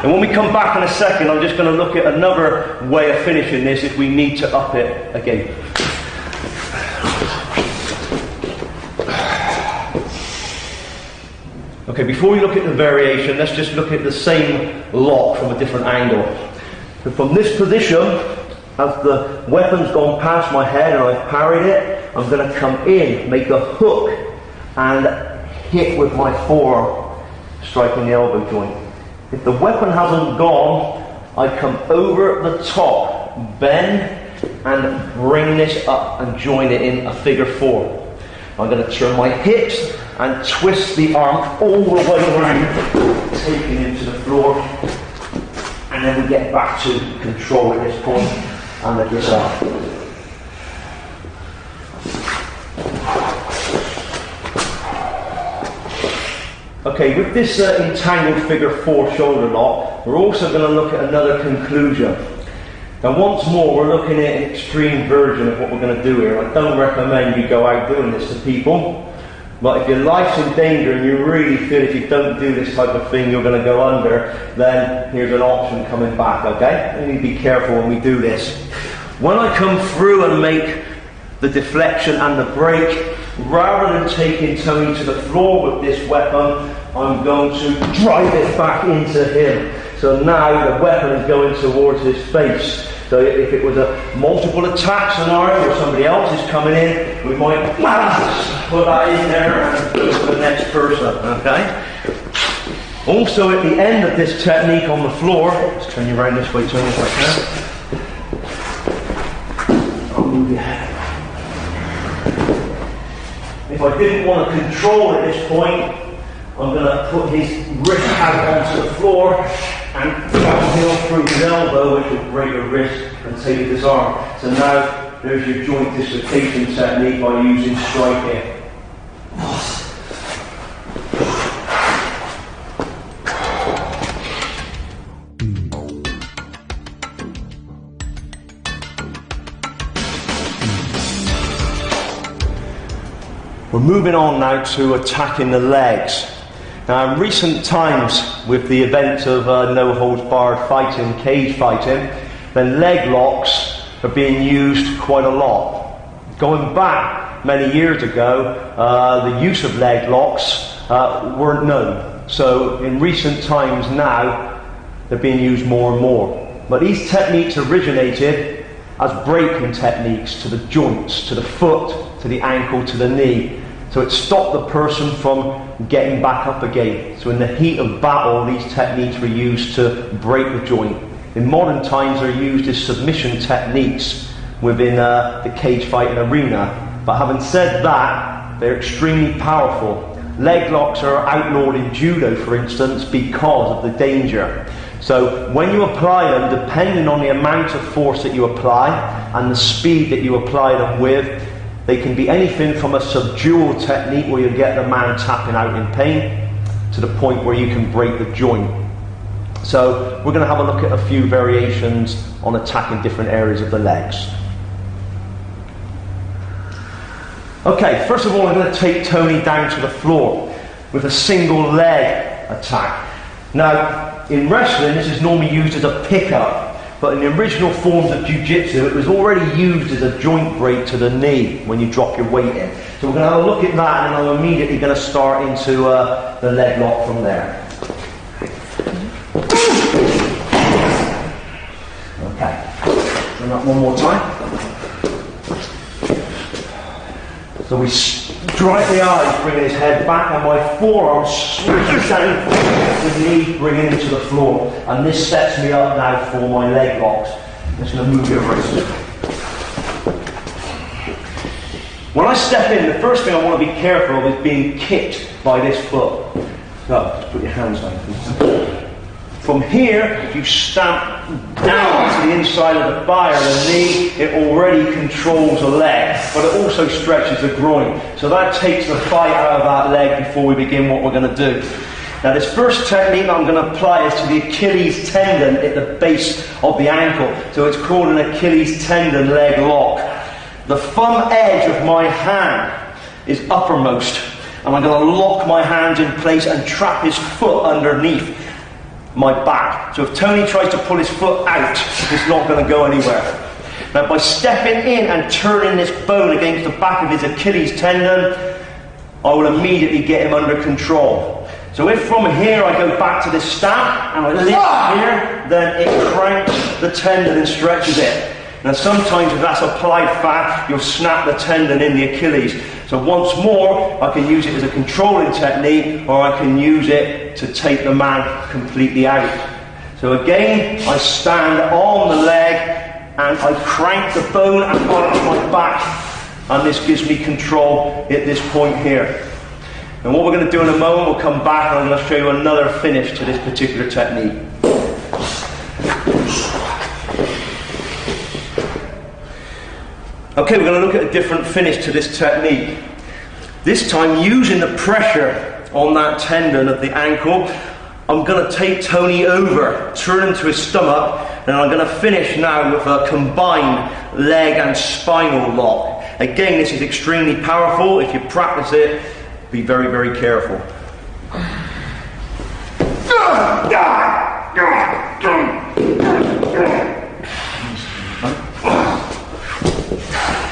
And when we come back in a second, I'm just going to look at another way of finishing this if we need to up it again. Okay, before we look at the variation, let's just look at the same lock from a different angle. So from this position, as the weapon's gone past my head and I've parried it, I'm going to come in, make a hook, and hit with my forearm, striking the elbow joint. If the weapon hasn't gone, I come over the top, bend, and bring this up and join it in a figure 4. I'm going to turn my hips and twist the arm all the way around, taking him to the floor, and then we get back to control at this point and let this up. Okay, with this entangled figure 4 shoulder lock, we're also going to look at another conclusion. Now once more, we're looking at an extreme version of what we're going to do here. I don't recommend you go out doing this to people, but if your life's in danger and you really feel if you don't do this type of thing you're going to go under, then here's an option coming back, okay? We need to be careful when we do this. When I come through and make the deflection and the break, rather than taking Tony to the floor with this weapon, I'm going to drive it back into him. So now the weapon is going towards his face. So if it was a multiple attack scenario where somebody else is coming in, we might put that in there and go to the next person, okay? Also at the end of this technique on the floor, let's turn you around this way, Tony, if I can. I'll move your head. if I didn't want to control at this point, I'm going to put his wrist out onto the floor and downhill through his elbow, which will break the wrist and take his arm. So now there's your joint dislocation technique by using striking. We're moving on now to attacking the legs. Now, in recent times, with the event of no-holds-barred fighting, cage fighting, then leg locks are being used quite a lot. Going back many years ago, the use of leg locks weren't known. So in recent times now, they're being used more and more. But these techniques originated as breaking techniques to the joints, to the foot, to the ankle, to the knee. So it stopped the person from getting back up again. So in the heat of battle, these techniques were used to break the joint. In modern times, they're used as submission techniques within the cage fighting arena. But having said that, they're extremely powerful. Leg locks are outlawed in judo, for instance, because of the danger. So when you apply them, depending on the amount of force that you apply and the speed that you apply them with, they can be anything from a subdual technique where you get the man tapping out in pain to the point where you can break the joint. So we're going to have a look at a few variations on attacking different areas of the legs. Okay, first of all, I'm going to take Tony down to the floor with a single leg attack. Now, in wrestling, this is normally used as a pickup. But in the original forms of jiu-jitsu, it was already used as a joint break to the knee when you drop your weight in. So we're going to have a look at that, and I'm immediately going to start into the leg lock from there. Okay. Bring up one more time. So we strike the eyes, bringing his head back, and my forearm switches down the knee, bringing him to the floor. And this sets me up now for my leg locks. I'm just going to move you around. When I step in, the first thing I want to be careful of is being kicked by this foot. So, just put your hands down, please. From here, if you stamp down to the inside of the thigh or the knee, it already controls the leg, but it also stretches the groin. So that takes the fight out of that leg before we begin what we're going to do. Now, this first technique I'm going to apply is to the Achilles tendon at the base of the ankle. So it's called an Achilles tendon leg lock. The thumb edge of my hand is uppermost, and I'm going to lock my hands in place and trap his foot underneath my back. So if Tony tries to pull his foot out, it's not going to go anywhere. Now, by stepping in and turning this bone against the back of his Achilles tendon, I will immediately get him under control. So if from here I go back to this stamp and I lift here, then it cranks the tendon and stretches it. Now sometimes if that's applied fat, you'll snap the tendon in the Achilles. So once more, I can use it as a controlling technique, or I can use it to take the man completely out. So again, I stand on the leg and I crank the bone and arch my back, and this gives me control at this point here. And what we're going to do in a moment, we'll come back and I'm going to show you another finish to this particular technique. Okay, we're going to look at a different finish to this technique. This time, using the pressure on that tendon of the ankle, I'm going to take Tony over, turn him to his stomach, and I'm going to finish now with a combined leg and spinal lock. Again, this is extremely powerful. If you practice it, be very, very careful.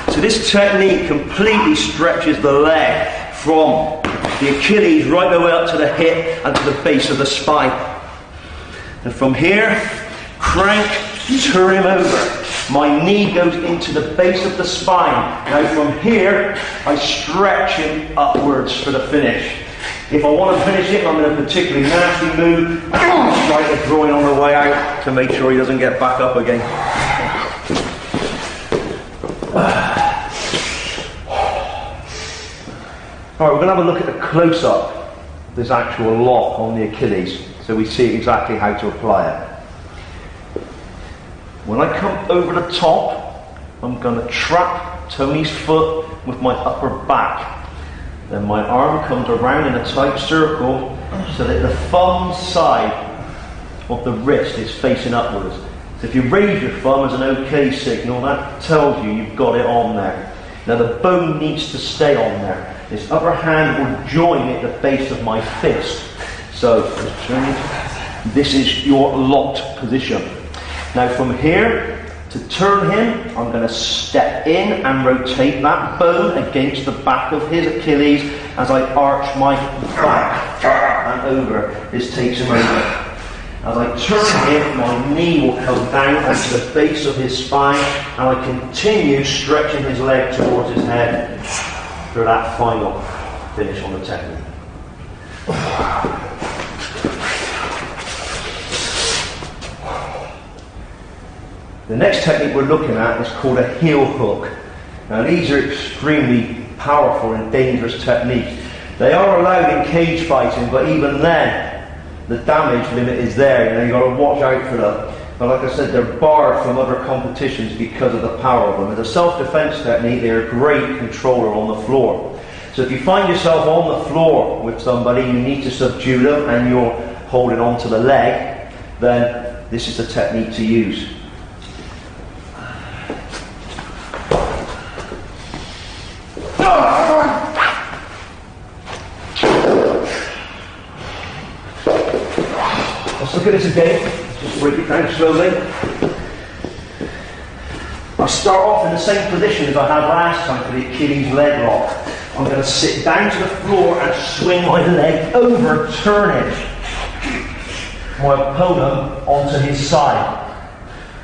So this technique completely stretches the leg from the Achilles right the way up to the hip and to the base of the spine. And from here, crank, turn him over. My knee goes into the base of the spine. Now from here, I stretch him upwards for the finish. If I want to finish it, I'm in a particularly nasty mood, I strike the groin on the way out to make sure he doesn't get back up again. All right, we're going to have a look at the close-up of this actual lock on the Achilles, so we see exactly how to apply it. When I come over the top, I'm going to trap Tony's foot with my upper back. Then my arm comes around in a tight circle so that the thumb side of the wrist is facing upwards. So if you raise your thumb as an OK signal, that tells you you've got it on there. Now the bone needs to stay on there. This upper hand will join at the base of my fist. So this is your locked position. Now from here, to turn him, I'm going to step in and rotate that bone against the back of his Achilles as I arch my back and over. This takes him over. As I turn him, my knee will come down onto the base of his spine, and I continue stretching his leg towards his head for that final finish on the technique. The next technique we're looking at is called a heel hook. Now these are extremely powerful and dangerous techniques. They are allowed in cage fighting, but even then, the damage limit is there. You've got to watch out for them. But like I said, they're barred from other competitions because of the power of them. As a self-defense technique, they're a great controller on the floor. So if you find yourself on the floor with somebody, you need to subdue them, and you're holding on to the leg, then this is the technique to use. Let's look at this again. Just break it down slowly. I'll start off in the same position as I had last time for the Achilles leg lock. I'm going to sit down to the floor and swing my leg over, turning my opponent onto his side.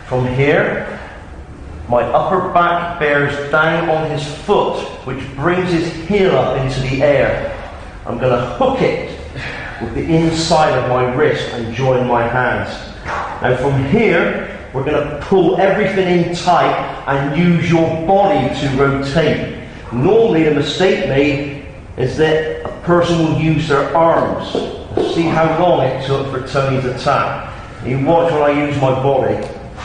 From here, my upper back bears down on his foot, which brings his heel up into the air. I'm going to hook it with the inside of my wrist and join my hands. Now from here, we're going to pull everything in tight and use your body to rotate. Normally the mistake made is that a person will use their arms. See how long it took for Tony's attack. You watch when I use my body.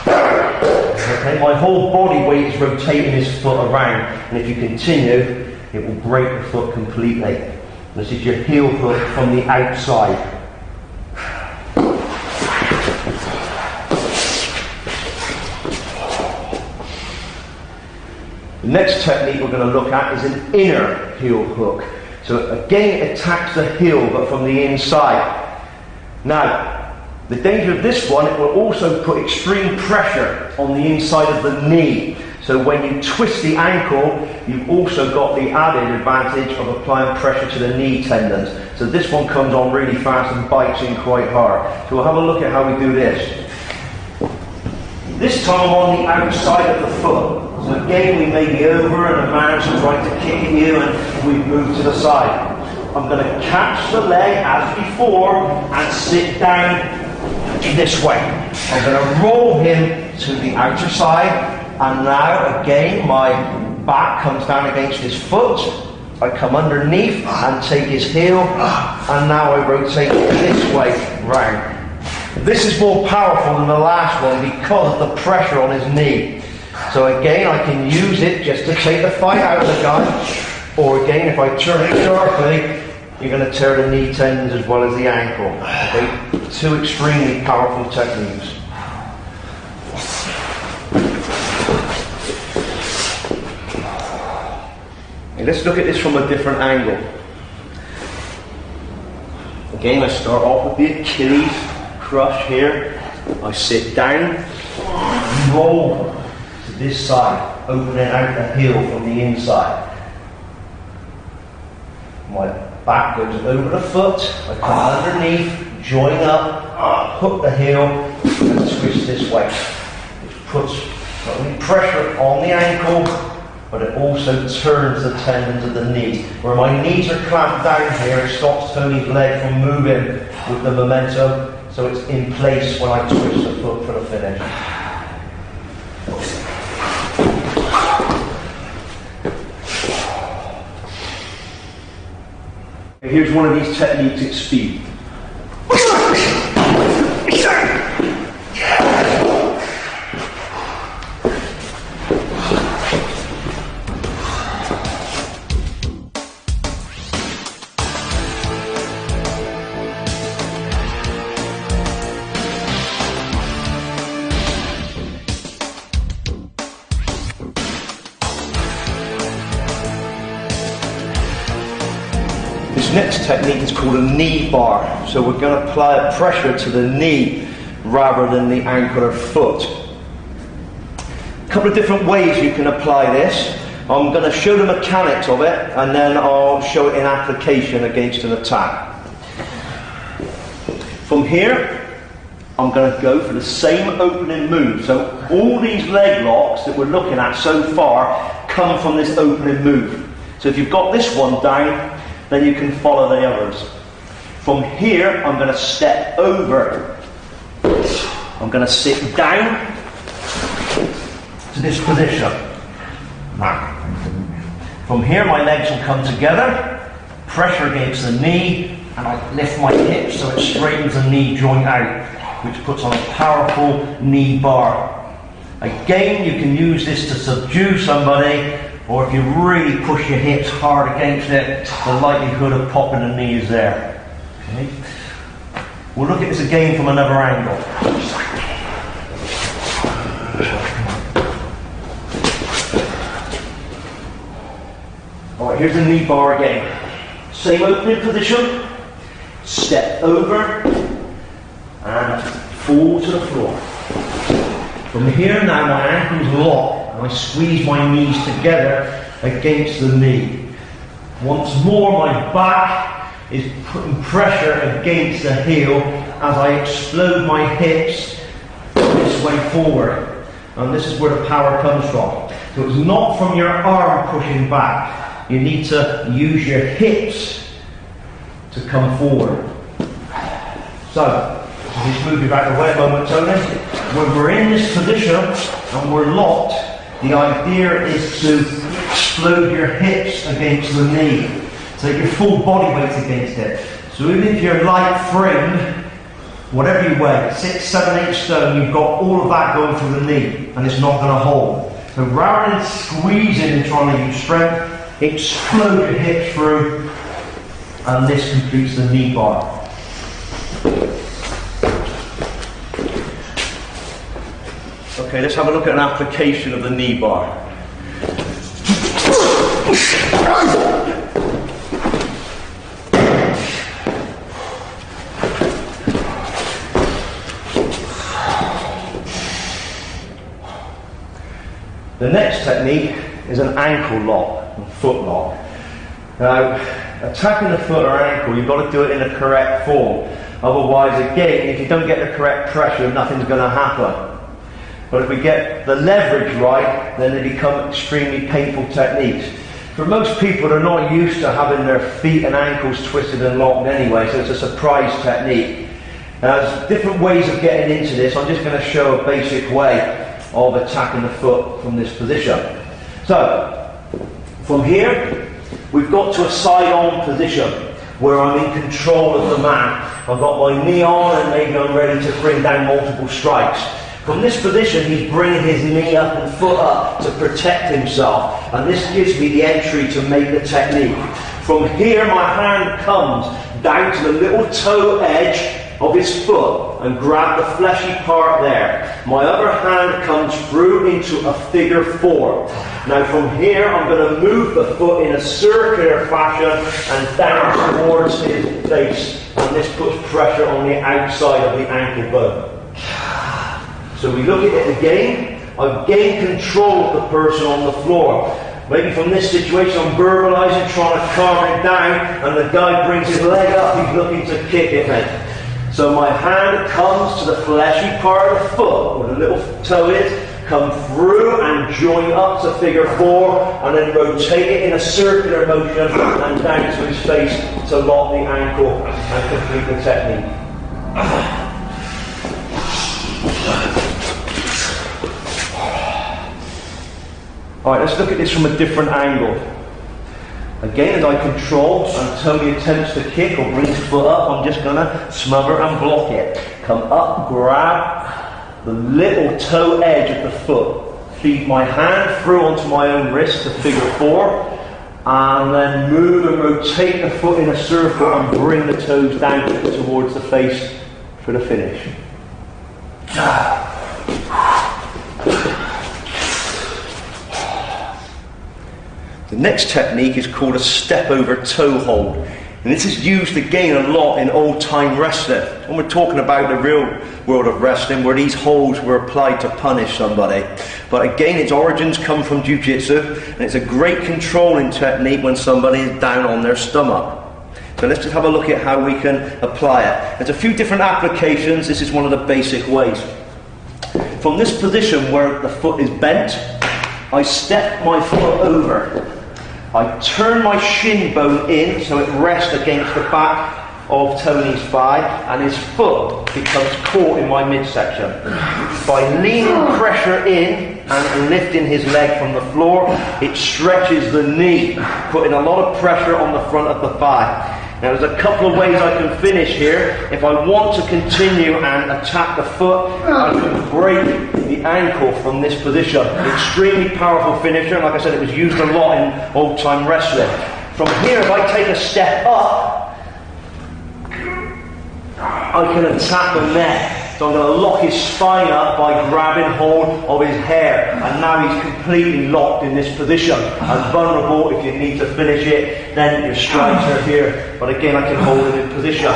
Okay, my whole body weight is rotating his foot around, and if you continue, it will break the foot completely. This is your heel hook from the outside. The next technique we're going to look at is an inner heel hook. So again, it attacks the heel, but from the inside. Now, the danger of this one, it will also put extreme pressure on the inside of the knee. So when you twist the ankle, you've also got the added advantage of applying pressure to the knee tendons. So this one comes on really fast and bites in quite hard. So we'll have a look at how we do this. This time I'm on the outside of the foot. So again, we may be over and a man's trying to kick at you and we move to the side. I'm going to catch the leg as before and sit down this way. I'm going to roll him to the outer side. And now, again, my back comes down against his foot. I come underneath and take his heel. And now I rotate this way round. This is more powerful than the last one because of the pressure on his knee. So again, I can use it just to take the fight out of the guy. Or again, if I turn it sharply, you're going to tear the knee tendons as well as the ankle. Okay? Two extremely powerful techniques. Let's look at this from a different angle. Again, I start off with the Achilles crush here. I sit down, roll to this side, opening out the heel from the inside. My back goes over the foot, I come underneath, join up, hook the heel, and twist this way. Which puts not only pressure on the ankle, but it also turns the tendons of the knee. Where my knees are clamped down here, it stops Tony's leg from moving with the momentum, so it's in place when I twist the foot for the finish. here's one of these techniques at speed. This next technique is called a knee bar. So we're going to apply a pressure to the knee rather than the ankle or foot. A couple of different ways you can apply this. I'm going to show the mechanics of it and then I'll show it in application against an attack. From here, I'm going to go for the same opening move. So all these leg locks that we're looking at so far come from this opening move. So if you've got this one down, then you can follow the others. From here, I'm going to step over. I'm going to sit down to this position. From here, my legs will come together, pressure against the knee, and I lift my hips so it straightens the knee joint out, which puts on a powerful knee bar. Again, you can use this to subdue somebody, or if you really push your hips hard against it, the likelihood of popping the knee is there. Okay. We'll look at this again from another angle. Alright, here's the knee bar again. Same opening position, step over, and fall to the floor. From here now, my ankles lock. And I squeeze my knees together against the knee. Once more, my back is putting pressure against the heel as I explode my hips this way forward. And this is where the power comes from. So it's not from your arm pushing back. You need to use your hips to come forward. So, just move you back away a moment, Tony. When we're in this position and we're locked, the idea is to explode your hips against the knee. So your full body weight against it. So even if you're light framed, whatever you weigh, 6, 7, 8 stone, you've got all of that going through the knee and it's not going to hold. So rather than squeezing and trying to use strength, explode your hips through and this completes the knee bar. Okay, let's have a look at an application of the knee bar. The next technique is an ankle lock, a foot lock. Now, attacking the foot or ankle, you've got to do it in the correct form. Otherwise, again, if you don't get the correct pressure, nothing's going to happen. But if we get the leverage right, then they become extremely painful techniques. For most people, they're not used to having their feet and ankles twisted and locked anyway, so it's a surprise technique. Now, there's different ways of getting into this. I'm just going to show a basic way of attacking the foot from this position. So, from here, we've got to a side-on position where I'm in control of the man. I've got my knee on and maybe I'm ready to bring down multiple strikes. From this position, he's bringing his knee up and foot up to protect himself. And this gives me the entry to make the technique. From here, my hand comes down to the little toe edge of his foot and grab the fleshy part there. My other hand comes through into a figure 4. Now from here, I'm going to move the foot in a circular fashion and down towards his face. And this puts pressure on the outside of the ankle bone. So we look at it again. I've gained control of the person on the floor. Maybe from this situation I'm verbalising, trying to calm him down, and the guy brings his leg up, he's looking to kick it me. So my hand comes to the fleshy part of the foot, where the little toe is, come through and join up to figure 4, and then rotate it in a circular motion and down to his face to lock the ankle and complete the technique. Alright, let's look at this from a different angle. Again, as I control and Tony attempts to kick or bring his foot up, I'm just going to smother and block it. Come up, grab the little toe edge of the foot, feed my hand through onto my own wrist to figure 4, and then move and rotate the foot in a circle and bring the toes down towards the face for the finish. The next technique is called a step over toe hold, and this is used again a lot in old time wrestling. When we're talking about the real world of wrestling, where these holds were applied to punish somebody. But again, its origins come from jiu-jitsu, and it's a great controlling technique when somebody is down on their stomach. So let's just have a look at how we can apply it. There's a few different applications. This is one of the basic ways. From this position where the foot is bent, I step my foot over. I turn my shin bone in so it rests against the back of Tony's thigh, and his foot becomes caught in my midsection. By leaning pressure in and lifting his leg from the floor, it stretches the knee, putting a lot of pressure on the front of the thigh. Now there's a couple of ways I can finish here. If I want to continue and attack the foot, I can break the ankle from this position. Extremely powerful finisher, and like I said, it was used a lot in old time wrestling. From here, if I take a step up, I can attack the neck. So I'm going to lock his spine up by grabbing hold of his hair, and now he's completely locked in this position and vulnerable. If you need to finish it, then your strikes are here, but again I can hold him in position.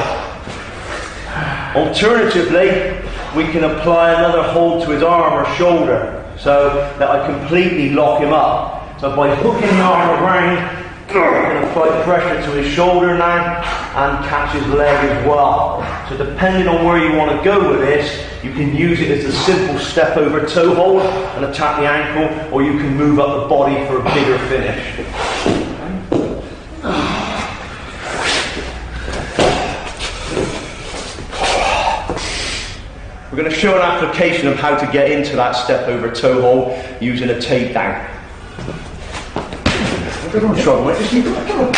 Alternatively, we can apply another hold to his arm or shoulder so that I completely lock him up. So by hooking the arm around, I can apply pressure to his shoulder now and catch his leg as well. So depending on where you want to go with this, you can use it as a simple step over toe hold and attack the ankle, or you can move up the body for a bigger finish. We're going to show an application of how to get into that step over toe hold using a takedown. Come on, Sean, wait, just keep it. Come on.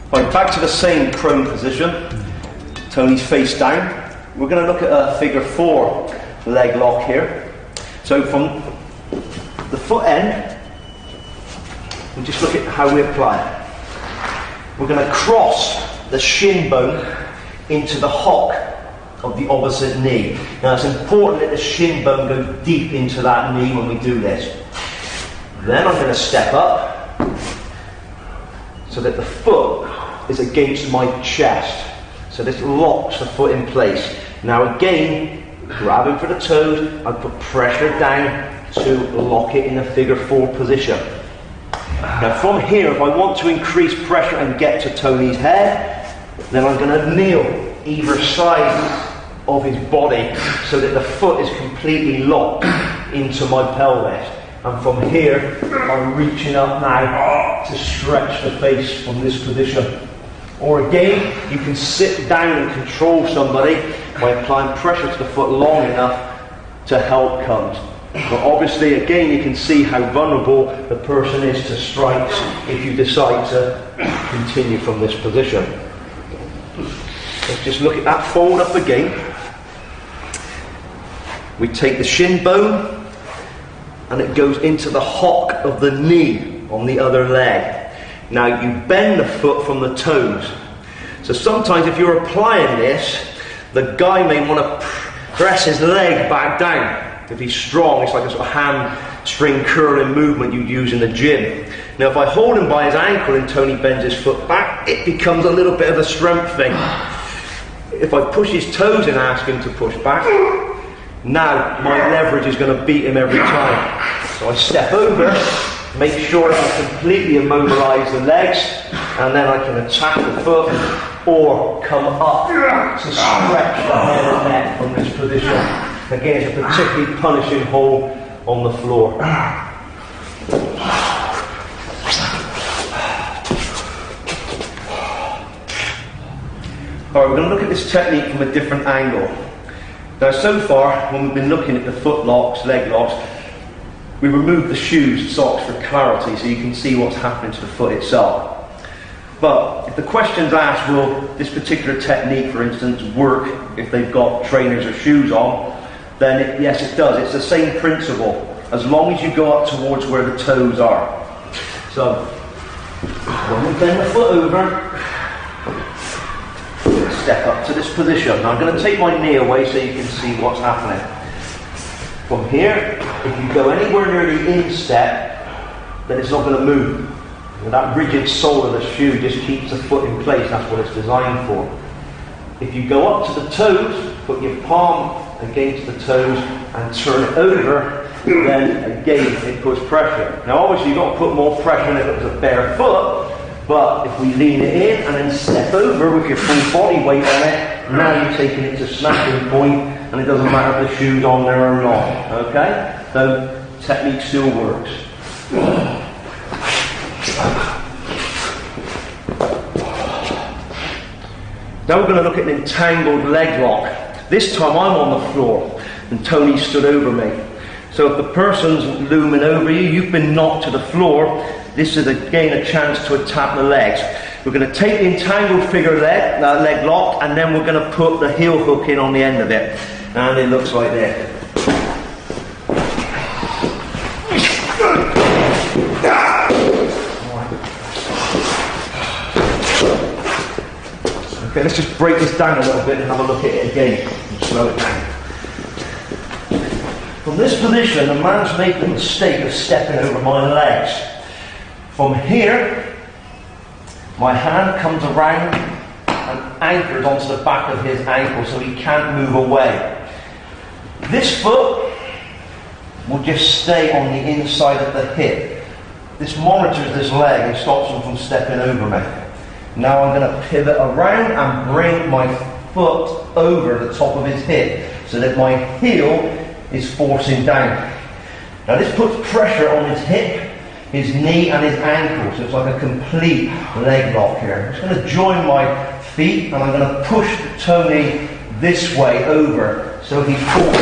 Right, back to the same prone position. Tony's face down. We're going to look at a figure 4 leg lock here. So from the foot end, we just look at how we apply it. We're going to cross the shin bone into the hock of the opposite knee. Now it's important that the shin bone goes deep into that knee when we do this. Then I'm going to step up so that the foot is against my chest. So this locks the foot in place. Now again, grabbing for the toes, I put pressure down to lock it in a figure 4 position. Now from here, if I want to increase pressure and get to Tony's head, then I'm going to kneel either side of his body so that the foot is completely locked into my pelvis. And from here, I'm reaching up now to stretch the face from this position. Or again, you can sit down and control somebody by applying pressure to the foot long enough to help comes. But obviously, again, you can see how vulnerable the person is to strikes if you decide to continue from this position. Let's just look at that fold up again. We take the shin bone and it goes into the hock of the knee on the other leg. Now you bend the foot from the toes. So sometimes if you're applying this, the guy may want to press his leg back down. If he's strong, it's like a sort of hamstring curling movement you'd use in the gym. Now if I hold him by his ankle and Tony bends his foot back, it becomes a little bit of a strength thing. if I push his toes and ask him to push back, now my leverage is going to beat him every time. So I step over, make sure I completely immobilise the legs, and then I can attack the foot or come up to stretch the head and neck from this position. Again, it's a particularly punishing hold on the floor. Alright, we're going to look at this technique from a different angle. Now, so far, when we've been looking at the foot locks, leg locks, we removed the shoes, socks for clarity so you can see what's happening to the foot itself. But if the question's asked, will this particular technique, for instance, work if they've got trainers or shoes on, then yes, it does. It's the same principle, as long as you go up towards where the toes are. So, when we bend the foot over, step up to this position. Now I'm going to take my knee away so you can see what's happening. From here, if you go anywhere near the instep, then it's not going to move. And that rigid sole of the shoe just keeps the foot in place. That's what it's designed for. If you go up to the toes, put your palm against the toes and turn it over, then again it puts pressure. Now obviously you've got to put more pressure than if it was a bare foot, but if we lean it in and then step over with your full body weight on it, now you're taking it to snapping point, and it doesn't matter if the shoe's on there or not. Okay? So technique still works. Now we're going to look at an entangled leg lock. This time I'm on the floor and Tony stood over me. So if the person's looming over you, you've been knocked to the floor, this is again a chance to attack the legs. We're going to take the entangled figure leg lock, and then we're going to put the heel hook in on the end of it. And it looks like this. Okay, let's just break this down a little bit and have a look at it again and slow it down. From this position, the man's making the mistake of stepping over my legs. From here, my hand comes around and anchors onto the back of his ankle so he can't move away. This foot will just stay on the inside of the hip. This monitors this leg and stops him from stepping over me. Now I'm going to pivot around and bring my foot over the top of his hip so that my heel is forcing down. Now this puts pressure on his hip, his knee and his ankle, so it's like a complete leg lock here. I'm just going to join my feet and I'm going to push Tony this way over so he falls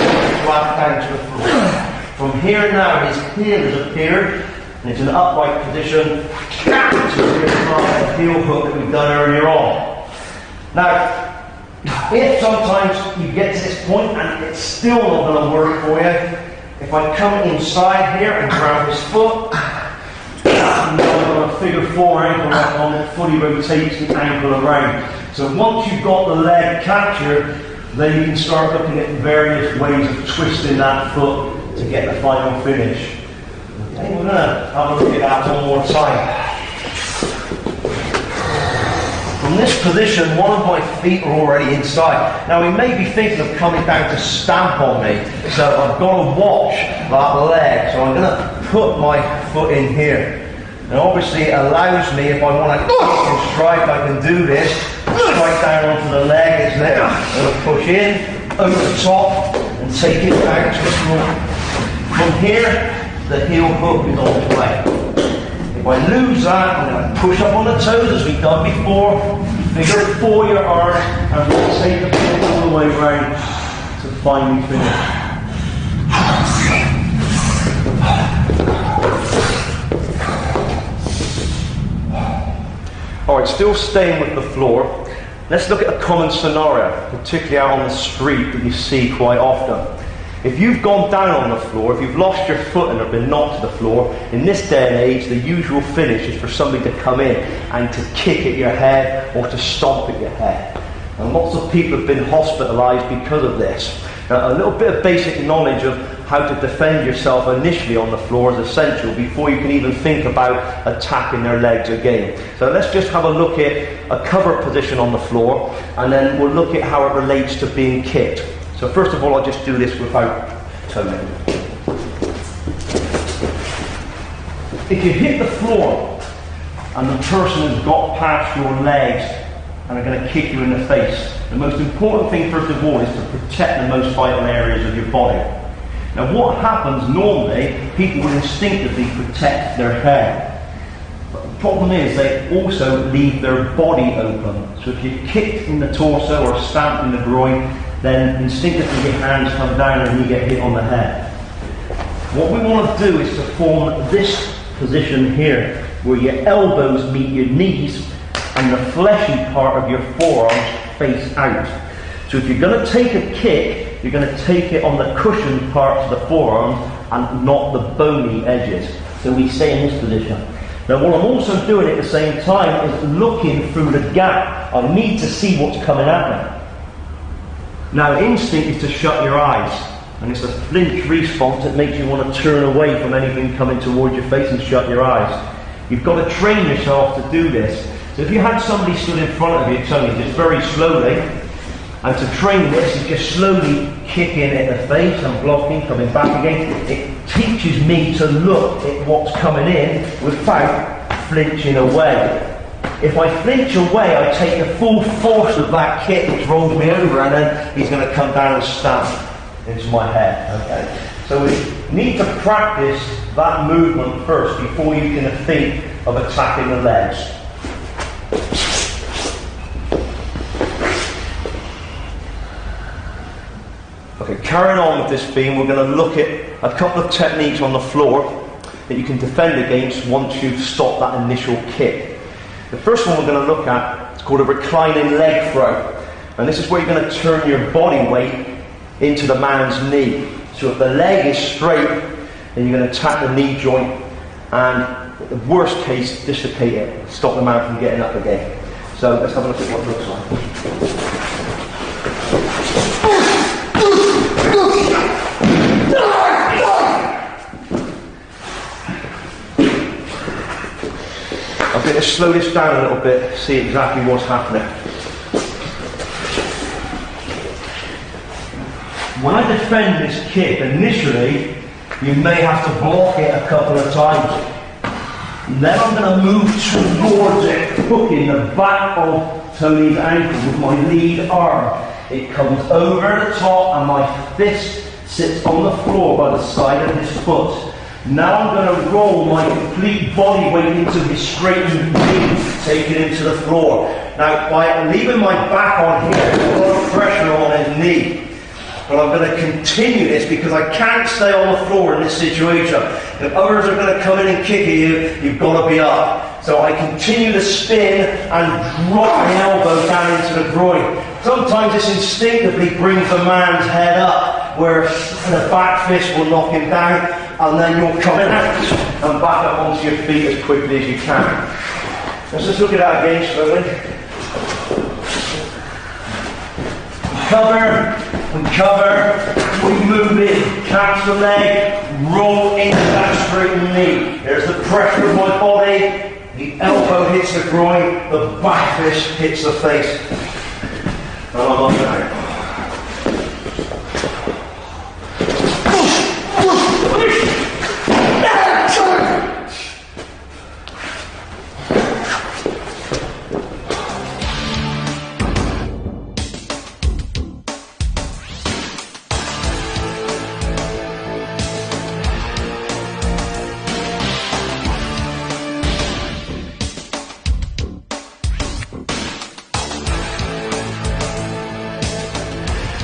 flat down to the floor. From here now his heel has appeared and it's an upright position to the heel hook that we've done earlier on. Now, if sometimes you get to this point and it's still not going to work for you, if I come inside here and grab his foot, and then I'm on a figure four ankle lock on that fully rotates the ankle around. So once you've got the leg captured, then you can start looking at various ways of twisting that foot to get the final finish. Okay, we're going to have a look at that one more time. From this position, one of my feet are already inside. Now he may be thinking of coming down to stamp on me, so I've got to watch that leg. So I'm going to put my foot in here. And obviously it allows me, if I want to strike, I can do this. Strike down onto the leg, isn't it? I'm going to push in, over the top, and take it down to the floor. From here, the heel hook is on its way. If I lose that, I'm going to push up on the toes as we've done before, figure four your arm, and rotate the foot all the way around to finally finish. Alright, still staying with the floor, let's look at a common scenario, particularly out on the street that you see quite often. If you've gone down on the floor, if you've lost your foot and have been knocked to the floor, in this day and age, the usual finish is for somebody to come in and to kick at your head or to stomp at your head. And lots of people have been hospitalised because of this. Now, a little bit of basic knowledge of how to defend yourself initially on the floor is essential before you can even think about attacking their legs again. So let's just have a look at a cover position on the floor, and then we'll look at how it relates to being kicked. So first of all, I'll just do this without toning. If you hit the floor and the person has got past your legs and are going to kick you in the face, the most important thing first of all is to protect the most vital areas of your body. Now what happens normally, people will instinctively protect their head. But the problem is they also leave their body open. So if you're kicked in the torso or stamped in the groin, then instinctively your hands come down and you get hit on the head. What we want to do is to form this position here, where your elbows meet your knees and the fleshy part of your forearms face out. So if you're going to take a kick, you're going to take it on the cushioned parts of the forearms and not the bony edges. So we stay in this position. Now what I'm also doing at the same time is looking through the gap. I need to see what's coming at me. Now instinct is to shut your eyes. And it's a flinch response that makes you want to turn away from anything coming towards your face and shut your eyes. You've got to train yourself to do this. So if you had somebody stood in front of you, Tony, just very slowly, and to train this, you just slowly kick in at the face and blocking, coming back again. It teaches me to look at what's coming in without flinching away. If I flinch away, I take the full force of that kick, which rolls me over, and then he's going to come down and stamp into my head. Okay. So we need to practice that movement first before you can think of attacking the legs. Okay, carrying on with this theme, we're going to look at a couple of techniques on the floor that you can defend against once you've stopped that initial kick. The first one we're going to look at is called a reclining leg throw. And this is where you're going to turn your body weight into the man's knee. So if the leg is straight, then you're going to attack the knee joint and, in the worst case, dislocate it, stop the man from getting up again. So let's have a look at what it looks like. I'm going to slow this down a little bit, see exactly what's happening. When I defend this kick, initially, you may have to block it a couple of times. Then I'm going to move towards it, hooking the back of Tony's ankle with my lead arm. It comes over the top and my fist sits on the floor by the side of his foot. Now I'm going to roll my complete body weight into his straightened knee, taking him to the floor. Now, by leaving my back on here, there's a lot of pressure on his knee. But I'm going to continue this because I can't stay on the floor in this situation. If others are going to come in and kick at you, you've got to be up. So I continue to spin and drop my elbow down into the groin. Sometimes this instinctively brings the man's head up, where the back fist will knock him down, and then you'll come in and back up onto your feet as quickly as you can. Let's just look at that again slowly. We move in, catch the leg, roll into that straightened knee. There's the pressure of my body, the elbow hits the groin, the back fist hits the face. And I'm on now.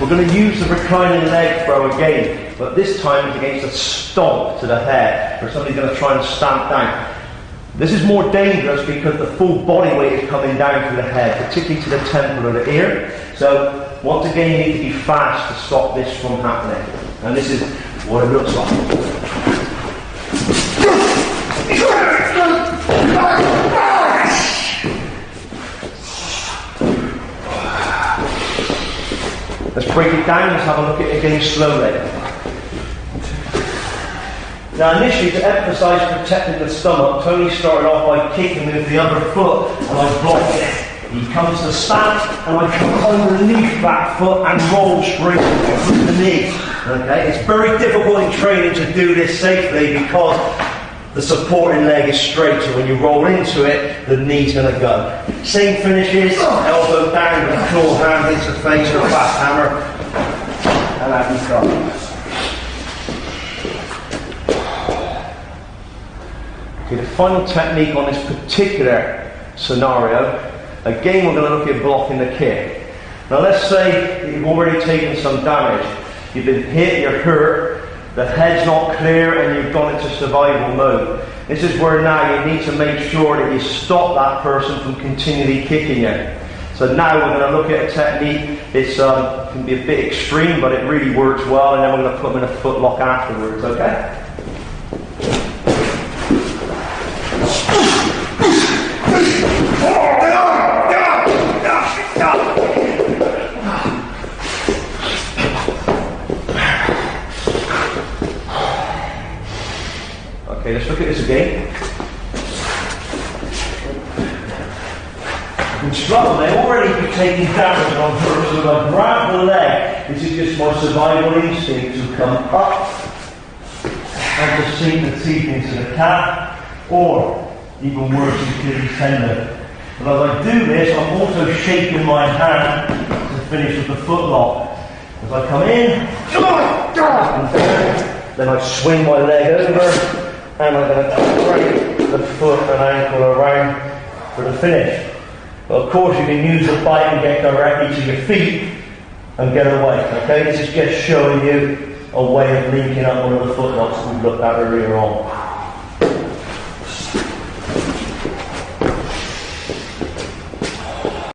We're going to use the reclining leg throw again, but this time it's against a stomp to the head, where somebody's going to try and stamp down. This is more dangerous because the full body weight is coming down through the head, particularly to the temple or the ear. So once again, you need to be fast to stop this from happening. And this is what it looks like. Let's break it down, let's have a look at it again slowly. Now initially, to emphasise protecting the stomach, Tony started off by kicking with the other foot, and I blocked it. He comes to stance, and I come underneath that foot and roll straight with the knee. Okay, it's very difficult in training to do this safely because the supporting leg is straight, so when you roll into it, the knee's going to go. Same finishes, elbow down, with a claw hand into the face or a fast hammer, and out you come. Okay, the final technique on this particular scenario, again we're going to look at blocking the kick. Now let's say that you've already taken some damage. You've been hit, you're hurt, the head's not clear and you've gone into survival mode. This is where now you need to make sure that you stop that person from continually kicking you. So now we're going to look at a technique. It can be a bit extreme, but it really works well, and then we're going to put them in a foot lock afterwards, okay? Okay, let's look at this again. In struggle, they already be taking damage on purpose. So I grab the leg. This is just my survival instinct to come up and to sink the teeth into the calf, or even worse, Achilles tendon. But as I do this, I'm also shaping my hand to finish with the foot lock. As I come in, then I swing my leg over. And I'm going to break the foot and ankle around for the finish. But of course you can use the bike and get directly to your feet and get away. Okay, this is just showing you a way of linking up one of the foot locks we've looked at earlier on.